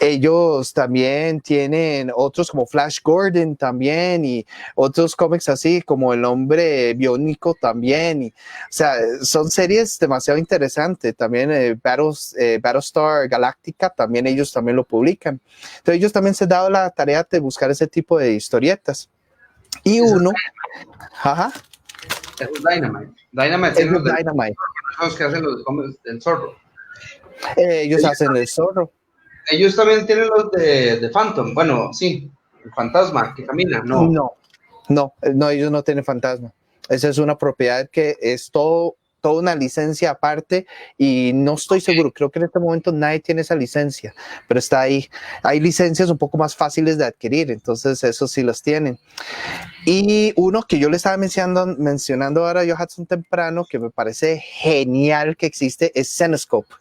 Ellos también tienen otros como Flash Gordon también, y otros cómics así como El Hombre Biónico también. O sea, son series demasiado interesantes. También Battlestar Galactica, también ellos también lo publican. Entonces ellos también se han dado la tarea de buscar ese tipo de historietas. Y uno... Ajá. Es Dynamite. Dynamite es Dynamite. Los que hacen los cómics del Zorro. Ellos hacen el Zorro. Ellos también tienen los de Phantom. Bueno, sí, el fantasma que camina. No, ellos no tienen fantasma. Esa es una propiedad que es toda una licencia aparte y no estoy seguro, creo que en este momento nadie tiene esa licencia, pero está ahí. Hay licencias un poco más fáciles de adquirir, entonces eso sí los tienen. Y uno que yo le estaba mencionando ahora a Johansson temprano, que me parece genial que existe, es Zenescope.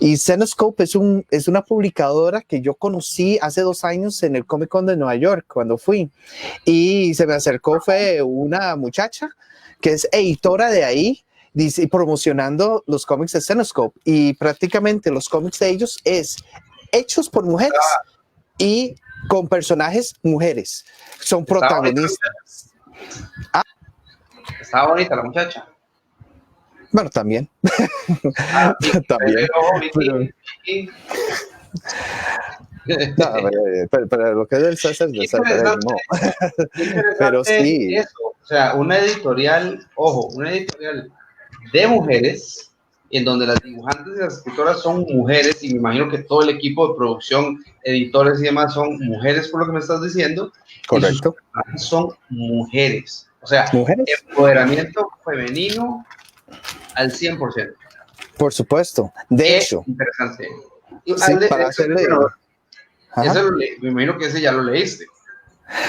Y Zenescope es una publicadora que yo conocí hace 2 años en el Comic Con de Nueva York, cuando fui. Y se me acercó, fue una muchacha que es editora de ahí, dice, promocionando los cómics de Zenescope. Y prácticamente los cómics de ellos es hechos por mujeres y con personajes mujeres. Son protagonistas. Estaba bonita la muchacha. Bueno, también. También. Pero lo que es del César, de César, no. Pero sí. Eso. O sea, una editorial de mujeres, en donde las dibujantes y las escritoras son mujeres, y me imagino que todo el equipo de producción, editores y demás son mujeres, por lo que me estás diciendo. Correcto. Y son mujeres. O sea, empoderamiento femenino al 100%. Por supuesto. De hecho. Interesante. Sí, para hacerle... me imagino que ese ya lo leíste.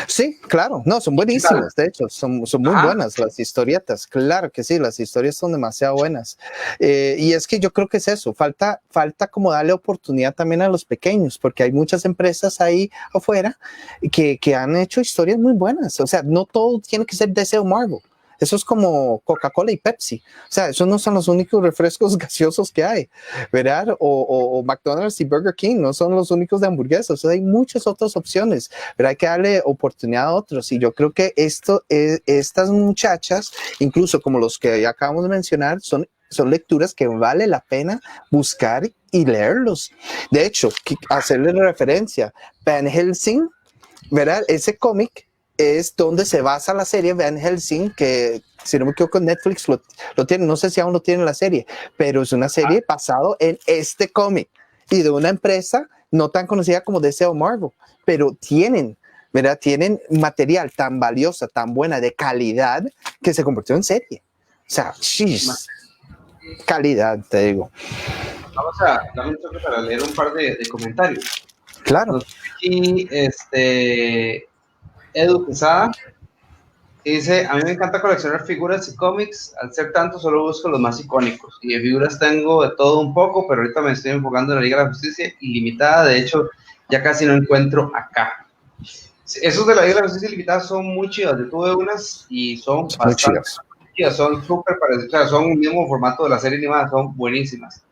Sí, claro, no, son buenísimos, de hecho, son muy buenas las historietas, claro que sí, las historias son demasiado buenas. Y es que yo creo que es eso, falta como darle oportunidad también a los pequeños, porque hay muchas empresas ahí afuera que han hecho historias muy buenas, o sea, no todo tiene que ser DC o Marvel. Eso es como Coca-Cola y Pepsi. O sea, esos no son los únicos refrescos gaseosos que hay, ¿verdad? O McDonald's y Burger King no son los únicos de hamburguesas. O sea, hay muchas otras opciones, pero hay que darle oportunidad a otros. Y yo creo que estas muchachas, incluso como los que ya acabamos de mencionar, son lecturas que vale la pena buscar y leerlos. De hecho, hacerle referencia, Van Helsing, ¿verdad? Ese cómic es donde se basa la serie Van Helsing, que si no me equivoco Netflix lo tiene, no sé si aún lo tiene la serie, pero es una serie basado en este cómic y de una empresa no tan conocida como DC o Marvel, pero tienen material tan valioso, tan buena, de calidad, que se convirtió en serie. O sea, calidad, te digo. Vamos a darle un toque para leer un par de comentarios. Claro. Y Edu Quesada dice: a mí me encanta coleccionar figuras y cómics, al ser tanto solo busco los más icónicos, y de figuras tengo de todo un poco, pero ahorita me estoy enfocando en la Liga de la Justicia Ilimitada, de hecho ya casi no encuentro acá. Esos de la Liga de la Justicia Ilimitada son muy chidas, yo tuve unas y son bastante chidas, son súper parecidas, o sea, son un mismo formato de la serie animada, son buenísimas.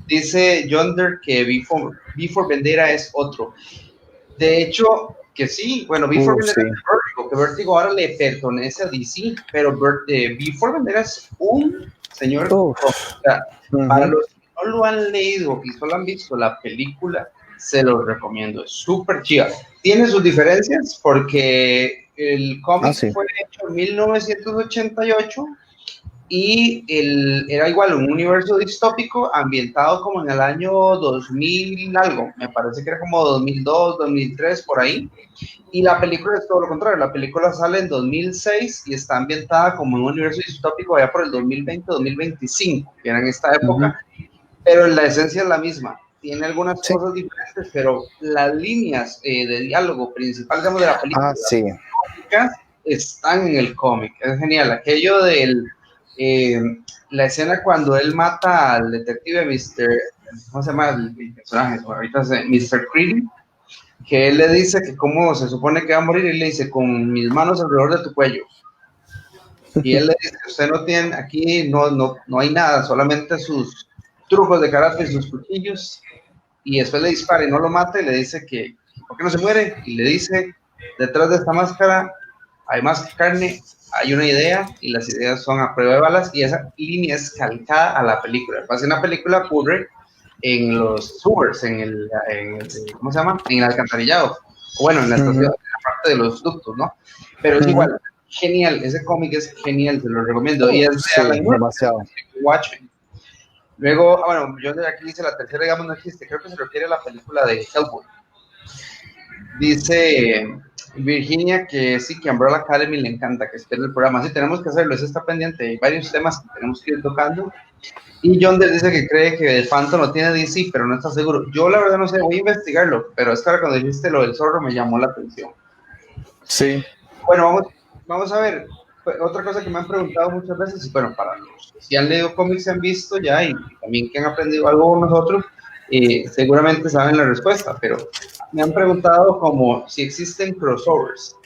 Dice Yonder que V for Vendetta es otro. De hecho, que sí, bueno, V for Vendetta es Vertigo, que Vertigo ahora le pertenece a DC, pero V for Vendetta es un señor. O sea, para los que no lo han leído y solo han visto la película, se los recomiendo, es súper chida. Tiene sus diferencias porque el cómic fue hecho en 1988 y era igual un universo distópico ambientado como en el año 2000 algo, me parece que era como 2002, 2003 por ahí, y la película es todo lo contrario, la película sale en 2006 y está ambientada como en un universo distópico allá por el 2020, 2025, que era en esta época, pero la esencia es la misma, tiene algunas cosas diferentes, pero las líneas de diálogo principal, digamos, de la película están en el cómic, es genial, aquello del la escena cuando él mata al detective ¿cómo se llama el personaje? Ahorita es Mr. Creedy, que él le dice que cómo se supone que va a morir, y le dice: con mis manos alrededor de tu cuello. Y él le dice: usted no tiene, aquí no hay nada, solamente sus trucos de karate y sus cuchillos. Y después le dispara y no lo mata, y le dice que ¿por qué no se muere? Y le dice: detrás de esta máscara hay más que carne, hay una idea, y las ideas son a prueba de balas, y esa línea es calcada a la película. Pasa, una película ocurre en los sewers, ¿cómo se llama? En el alcantarillado, bueno, en la estación, en la parte de los ductos, ¿no? Pero es igual, genial, ese cómic es genial, te lo recomiendo, y es demasiado. Watchmen. Luego, bueno, yo de aquí dice la tercera, digamos, no existe, creo que se refiere a la película de Hellboy. Dice Virginia, que sí, que Umbrella Academy le encanta, que espera el programa. Sí, tenemos que hacerlo, eso está pendiente. Hay varios temas que tenemos que ir tocando. Y John dice que cree que el Phantom lo tiene DC, pero no está seguro. Yo la verdad no sé, voy a investigarlo, pero es que ahora cuando dijiste lo del zorro me llamó la atención. Sí. Bueno, vamos a ver. Otra cosa que me han preguntado muchas veces, y bueno, para los que han leído cómics, se han visto ya y también que han aprendido algo con nosotros, seguramente saben la respuesta, pero me han preguntado como si existen crossovers.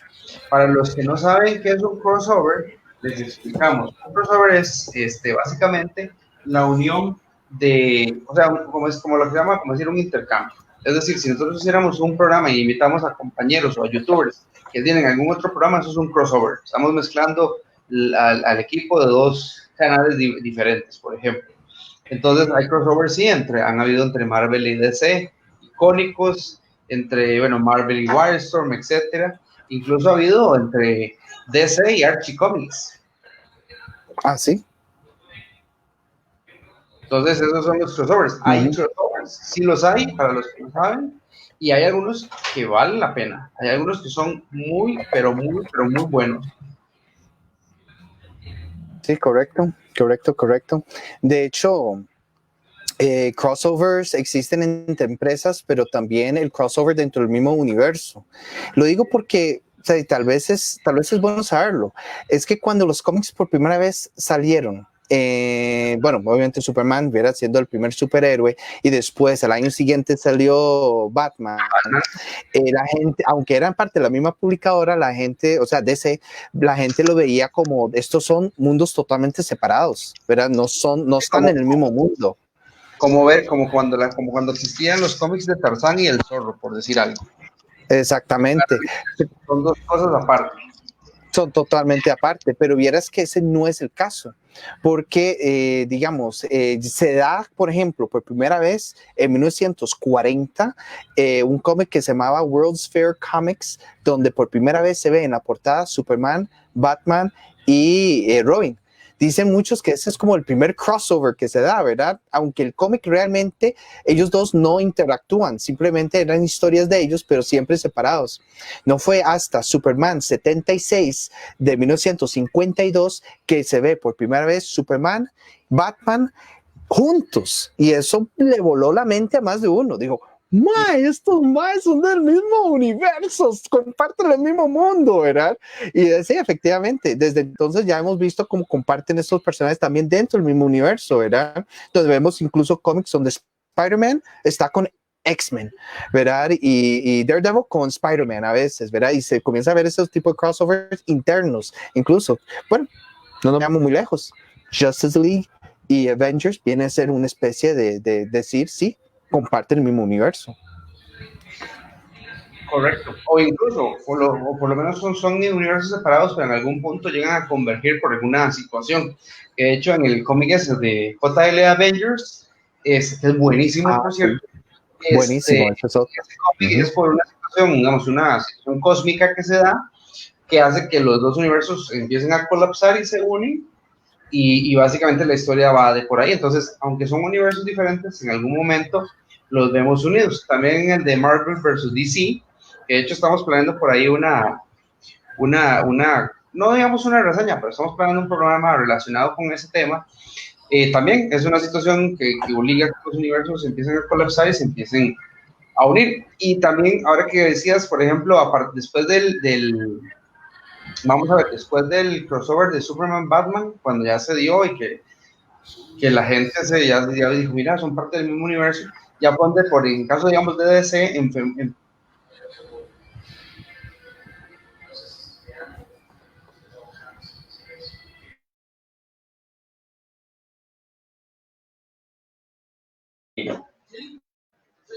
Para los que no saben qué es un crossover, les explicamos. Un crossover es básicamente la unión de, o sea, como lo que se llama, como decir un intercambio. Es decir, si nosotros hiciéramos un programa y invitamos a compañeros o a youtubers que tienen algún otro programa, eso es un crossover. Estamos mezclando al equipo de dos canales diferentes, por ejemplo. Entonces hay crossovers, sí, han habido entre Marvel y DC, icónicos, entre, bueno, Marvel y Wildstorm, etcétera. Incluso ha habido entre DC y Archie Comics. Ah, sí. Entonces esos son los crossovers. Hay crossovers, sí los hay, para los que no saben, y hay algunos que valen la pena. Hay algunos que son muy, pero muy buenos. Sí, correcto. De hecho, crossovers existen entre empresas, pero también el crossover dentro del mismo universo. Lo digo porque o sea, tal vez es bueno saberlo. Es que cuando los cómics por primera vez salieron, bueno, obviamente Superman viera siendo el primer superhéroe y después al año siguiente salió Batman. La gente, aunque eran parte de la misma publicadora, la gente, o sea, DC, la gente lo veía como estos son mundos totalmente separados, ¿verdad? No están en el mismo mundo. Como cuando existían los cómics de Tarzán y el Zorro, por decir algo. Exactamente. Son dos cosas aparte. Son totalmente aparte, pero vieras que ese no es el caso, porque, digamos, se da, por ejemplo, por primera vez en 1940, un cómic que se llamaba World's Fair Comics, donde por primera vez se ve en la portada Superman, Batman y Robin. Dicen muchos que ese es como el primer crossover que se da, ¿verdad? Aunque el cómic realmente, ellos dos no interactúan, simplemente eran historias de ellos, pero siempre separados. No fue hasta Superman 76 de 1952 que se ve por primera vez Superman, Batman juntos. Y eso le voló la mente a más de uno. Dijo, ¡mae! Estos maes son del mismo universo, comparten el mismo mundo, ¿verdad? Y sí, efectivamente, desde entonces ya hemos visto cómo comparten estos personajes también dentro del mismo universo, ¿verdad? Entonces vemos incluso cómics donde Spider-Man está con X-Men, ¿verdad? Y Daredevil con Spider-Man a veces, ¿verdad? Y se comienza a ver esos tipos de crossovers internos, incluso. Bueno, no nos vamos muy lejos. Justice League y Avengers viene a ser una especie de decir, sí, comparten el mismo universo. Correcto. O incluso, o por lo menos son universos separados, pero en algún punto llegan a converger por alguna situación. De hecho, en el cómic ese de JL Avengers, es buenísimo, por cierto. Sí. Buenísimo. Ese cómic es por una situación, digamos, una situación cósmica que se da, que hace que los dos universos empiecen a colapsar y se unen, y básicamente la historia va de por ahí. Entonces, aunque son universos diferentes, en algún momento los vemos unidos. También el de Marvel versus DC, que de hecho estamos planeando por ahí no digamos una reseña, pero estamos planeando un programa relacionado con ese tema. También es una situación que obliga a que los universos se empiecen a colapsar y se empiecen a unir. Y también, ahora que decías, por ejemplo, después vamos a ver, después del crossover de Superman-Batman, cuando ya se dio y que la gente ya dijo, mira, son parte del mismo universo, ya ponte en caso, digamos, de DC,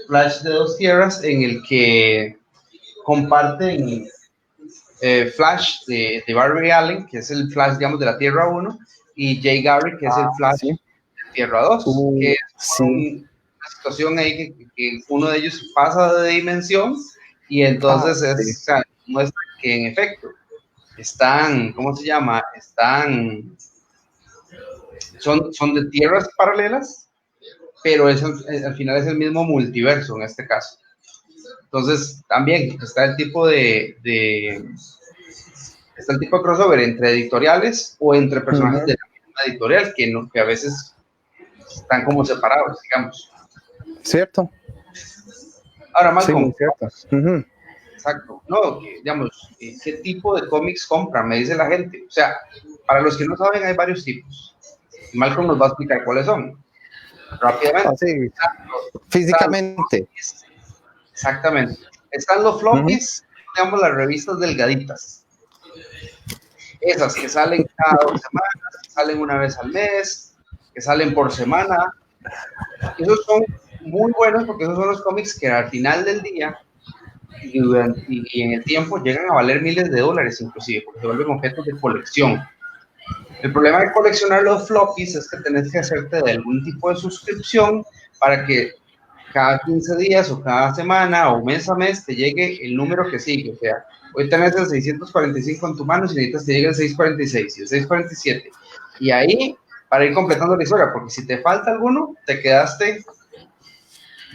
Flash de dos tierras, en el que comparten Flash de Barry Allen, que es el Flash, digamos, de la Tierra 1, y Jay Garrick, que es el Flash de Tierra 2, que es una situación ahí que uno de ellos pasa de dimensión, y entonces muestra que en efecto están, ¿cómo se llama? Son de tierras paralelas, pero al final es el mismo multiverso en este caso. Entonces, también está el tipo está el tipo de crossover entre editoriales o entre personajes de la misma editorial que, no, que a veces están como separados, digamos. Cierto. Ahora, Malcolm, Sí, cierto. exacto, no, digamos, ¿qué tipo de cómics compran? Me dice la gente. O sea, para los que no saben, hay varios tipos. Malcolm nos va a explicar cuáles son rápidamente. Así, físicamente. Exactamente. Están los floppies, digamos, las revistas delgaditas. Esas que salen cada 2 semanas, que salen una vez al mes, que salen por semana. Esos son muy buenos porque esos son los cómics que al final del día y en el tiempo llegan a valer miles de dólares inclusive, porque se vuelven objetos de colección. El problema de coleccionar los floppies es que tenés que hacerte de algún tipo de suscripción para que cada 15 días o cada semana o mes a mes te llegue el número que sigue. O sea, hoy tenés el 645 en tu mano y necesitas que llegue el 646 y el 647. Y ahí, para ir completando la historia, porque si te falta alguno, te quedaste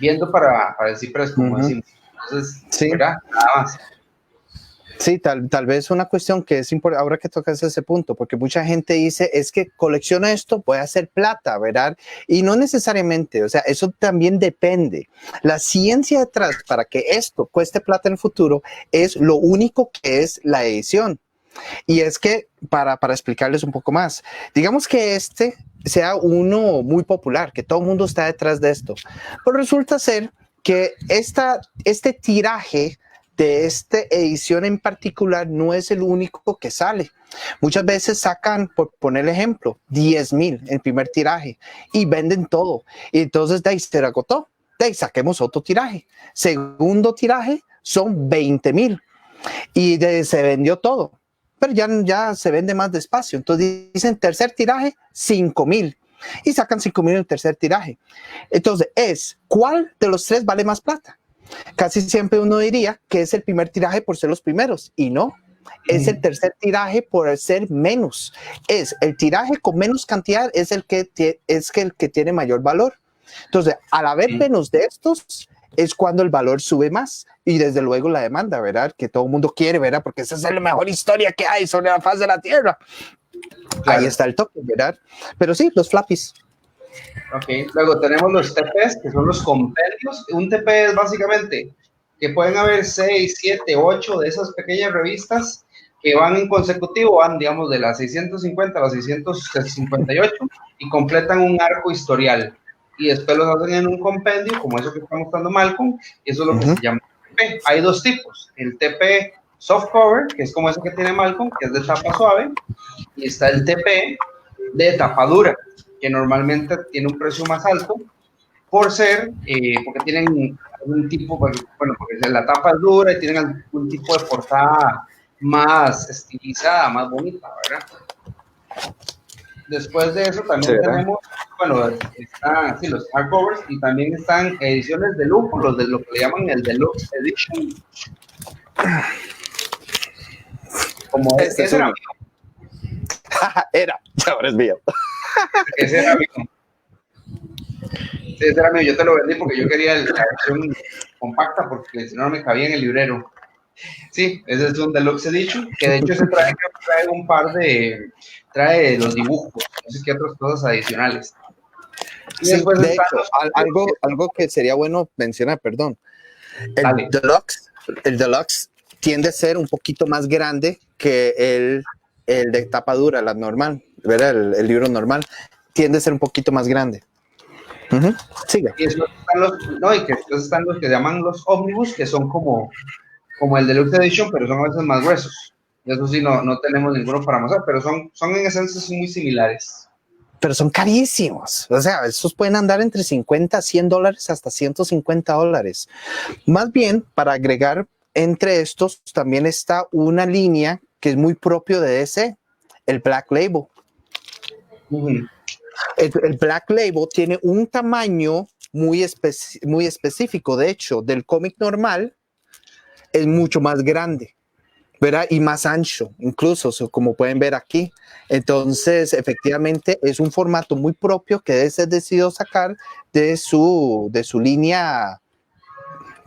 viendo para el ciprés, como decimos. Entonces, sí. ¿verdad? Nada más. Sí, tal vez una cuestión que es importante, ahora que tocas ese punto, porque mucha gente dice, es que colecciona esto, puede hacer plata, ¿verdad? Y no necesariamente, o sea, eso también depende. La ciencia detrás para que esto cueste plata en el futuro es lo único que es la edición. Y es que, para explicarles un poco más, digamos que este sea uno muy popular, que todo el mundo está detrás de esto, pero resulta ser que este tiraje de esta edición en particular no es el único que sale. Muchas veces sacan, por poner el ejemplo, 10,000 el primer tiraje y venden todo. Y entonces de ahí se agotó, de ahí saquemos otro tiraje. Segundo tiraje son 20,000 y se vendió todo. Pero ya se vende más despacio. Entonces dicen tercer tiraje, 5,000 y sacan 5,000 en el tercer tiraje. Entonces, ¿cuál de los tres vale más plata? Casi siempre uno diría que es el primer tiraje por ser los primeros y no, es el tercer tiraje por ser menos. Es el tiraje con menos cantidad es el que tiene mayor valor. Entonces, al haber menos de estos, es cuando el valor sube más y desde luego la demanda, ¿verdad? Que todo el mundo quiere, ¿verdad? Porque esa es la mejor historia que hay sobre la faz de la Tierra. Claro. Ahí está el toque, ¿verdad? Pero sí, los flappies. Ok, luego tenemos los TPs, que son los compendios. Un TP es básicamente que pueden haber 6, 7, 8 de esas pequeñas revistas que van en consecutivo, van, digamos, de las 650 a las 658 y completan un arco historial. Y después los hacen en un compendio, como eso que está mostrando Malcolm, y eso es lo que se llama TP. Hay dos tipos, el TP softcover, que es como ese que tiene Malcolm, que es de tapa suave, y está el TP de tapa dura, que normalmente tiene un precio más alto por ser, porque tienen algún tipo, bueno, porque la tapa es dura y tienen algún tipo de portada más estilizada, más bonita, ¿verdad? Después de eso también tenemos, bueno, están sí, los hardcovers y también están ediciones de lujo, los de lo que le llaman el Deluxe Edition. Como ese era mío. Era, ahora es mío. Ese era mío. Sí, ese era mío, yo te lo vendí porque yo quería la versión compacta porque si no me cabía en el librero. Sí, ese es un Deluxe Edition, que de hecho se trae un par de, trae los dibujos, no sé qué otras cosas adicionales. Y sí, de hecho, algo que sería bueno mencionar, perdón, el Deluxe tiende a ser un poquito más grande que el de tapa dura, la normal, ¿verdad? El libro normal tiende a ser un poquito más grande. Sigue. Y después están los que llaman los ómnibus, que son como el Deluxe Edition, pero son a veces más gruesos. Y eso sí, no tenemos ninguno para mostrar, pero son en esencia muy similares. Pero son carísimos. O sea, esos pueden andar entre 50 a 100 dólares hasta 150 dólares. Más bien, para agregar entre estos, también está una línea que es muy propio de DC, el Black Label. El Black Label tiene un tamaño muy específico. De hecho, del cómic normal es mucho más grande, ¿verdad? Y más ancho, incluso, como pueden ver aquí. Entonces, efectivamente, es un formato muy propio que DC decidió sacar de su línea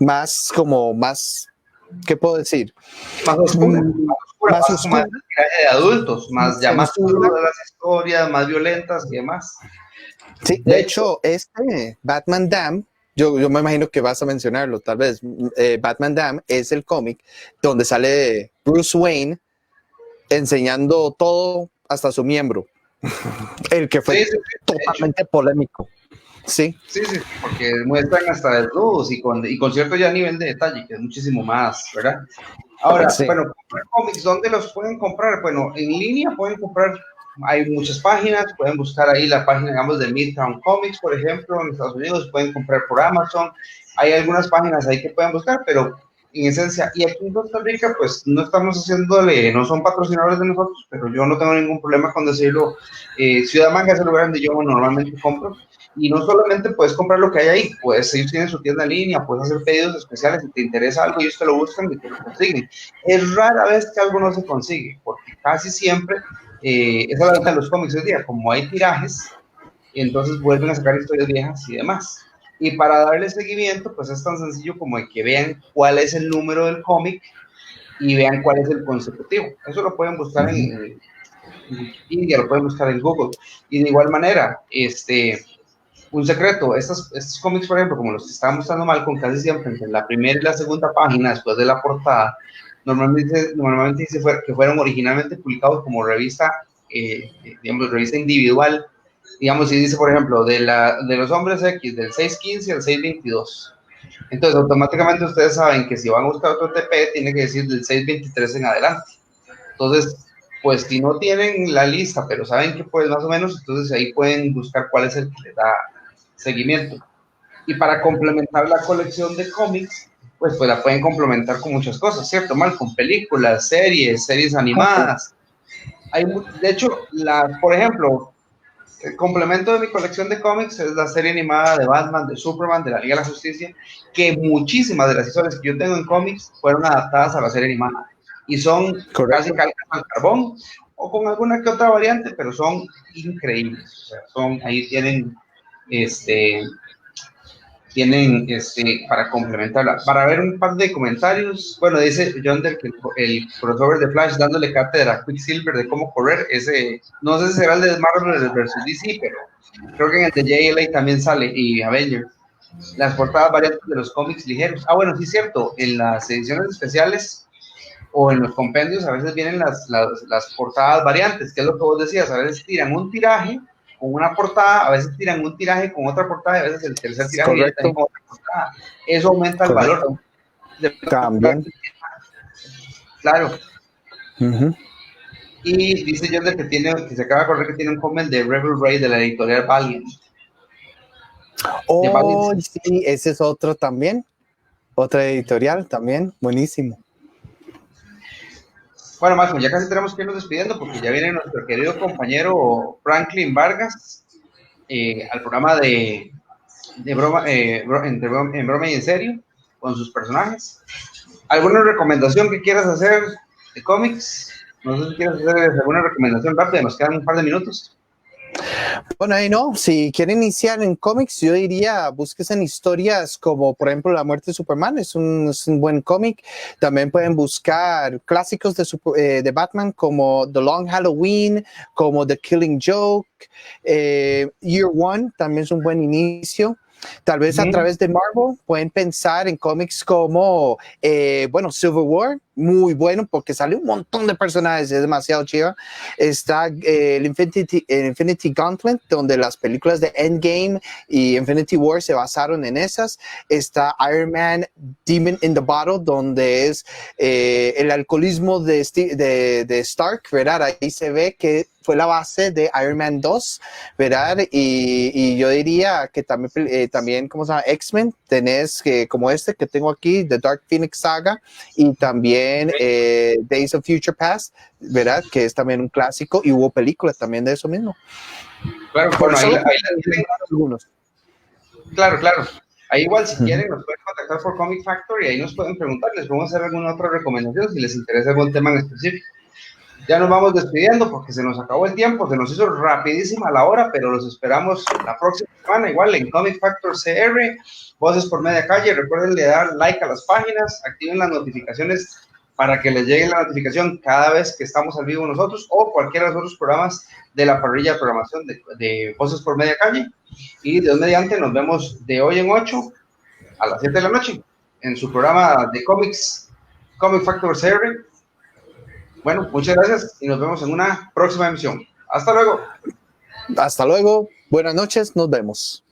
más, ¿qué puedo decir? Más oscura, Más más oscura. de adultos, más ya más Censura. de las historias, más violentas y demás. Sí, de hecho, Batman Damned, yo me imagino que vas a mencionarlo, tal vez. Batman Damned es el cómic donde sale Bruce Wayne enseñando todo hasta su miembro, el que fue totalmente polémico. Sí. Sí, porque muestran hasta desnudos y con cierto ya nivel de detalle, que es muchísimo más, ¿verdad? Ahora, Sí. bueno, comprar cómics, ¿dónde los pueden comprar? Bueno, en línea pueden comprar, hay muchas páginas, pueden buscar ahí la página, digamos, de Midtown Comics, por ejemplo, en Estados Unidos, pueden comprar por Amazon, hay algunas páginas ahí que pueden buscar, pero en esencia, y aquí en Costa Rica, pues no estamos haciéndole, no son patrocinadores de nosotros, pero yo no tengo ningún problema con decirlo. Ciudad Manga es el lugar donde yo normalmente compro, y no solamente puedes comprar lo que hay ahí, pues ellos tienen su tienda en línea, puedes hacer pedidos especiales, si te interesa algo, ellos te lo buscan y te lo consiguen. Es rara vez que algo no se consigue, porque casi siempre, esa es la venta de los cómics hoy día, como hay tirajes, entonces vuelven a sacar historias viejas y demás. Y para darle seguimiento, pues es tan sencillo como de que vean cuál es el número del cómic y vean cuál es el consecutivo. Eso lo pueden buscar en Wikipedia, lo pueden buscar en Google. Y de igual manera, un secreto, estos cómics, por ejemplo, como los que estaba mostrando Malcolm, casi siempre entre la primera y la segunda página, después de la portada, normalmente dice que fueron originalmente publicados como revista, digamos, revista individual. Digamos, si dice, por ejemplo, de los hombres X, del 615 al 622. Entonces, automáticamente ustedes saben que si van a buscar otro TP, tiene que decir del 623 en adelante. Entonces, pues si no tienen la lista, pero saben que pues más o menos, entonces ahí pueden buscar cuál es el que les da seguimiento. Y para complementar la colección de cómics, pues la pueden complementar con muchas cosas, ¿cierto? Mal, con películas, series animadas. De hecho, por ejemplo, el complemento de mi colección de cómics es la serie animada de Batman, de Superman, de la Liga de la Justicia, que muchísimas de las historias que yo tengo en cómics fueron adaptadas a la serie animada. Y son casi calcas al carbón, o con alguna que otra variante, pero son increíbles. O sea, ahí tienen para complementarla. Para ver un par de comentarios, bueno, dice Yonder que el crossover de Flash dándole cátedra a Quicksilver de cómo correr, no sé si será el de Marvel versus DC, pero creo que en el de JLA también sale, y Avengers. Las portadas variantes de los cómics ligeros. Ah, bueno, sí es cierto, en las ediciones especiales o en los compendios a veces vienen las portadas variantes, que es lo que vos decías, a veces tiran un tiraje con una portada, a veces tiran un tiraje con otra portada, y a veces el tercer tiraje viene también con otra portada. Eso aumenta el valor. También. Claro. Y dice John que se acaba de correr que tiene un comment de Rebel Ray de la editorial Valiant. Oh, sí, ese es otro también. Otra editorial también, buenísimo. Bueno, Marco, ya casi tenemos que irnos despidiendo porque ya viene nuestro querido compañero Franklin Vargas al programa de broma, en broma y en serio, con sus personajes. ¿Alguna recomendación que quieras hacer de cómics? No sé si quieres hacer alguna recomendación rápida, nos quedan un par de minutos. Bueno, ahí no, si quieren iniciar en cómics, yo diría busques en historias como por ejemplo La muerte de Superman, es un buen cómic. También pueden buscar clásicos de Batman como The Long Halloween, como The Killing Joke, Year One, también es un buen inicio. Tal vez a través de Marvel pueden pensar en cómics como, Civil War, muy bueno porque sale un montón de personajes, es demasiado chido. Está el Infinity Gauntlet, donde las películas de Endgame y Infinity War se basaron en esas. Está Iron Man Demon in the Bottle, donde es el alcoholismo de Stark, ¿verdad? Ahí se ve que fue la base de Iron Man 2, ¿verdad? Y yo diría que también ¿cómo se llama? X-Men, tenés como que tengo aquí, The Dark Phoenix Saga, y también Days of Future Past, ¿verdad? Que es también un clásico, y hubo películas también de eso mismo. Claro, bueno, ahí algunos. Claro. Ahí igual, si quieren, nos pueden contactar por Comic Factory y ahí nos pueden preguntar, les podemos hacer alguna otra recomendación si les interesa algún tema en específico. Ya nos vamos despidiendo porque se nos acabó el tiempo, se nos hizo rapidísima la hora, pero los esperamos la próxima semana, igual en Comic Factor CR, Voces por Media Calle. Recuerden de dar like a las páginas, activen las notificaciones para que les llegue la notificación cada vez que estamos al vivo nosotros o cualquiera de los otros programas de la parrilla de programación de Voces por Media Calle. Y Dios mediante, nos vemos de hoy en 8 a las 7 de la noche en su programa de cómics, Comic Factor CR. Bueno, muchas gracias y nos vemos en una próxima emisión. Hasta luego. Hasta luego. Buenas noches. Nos vemos.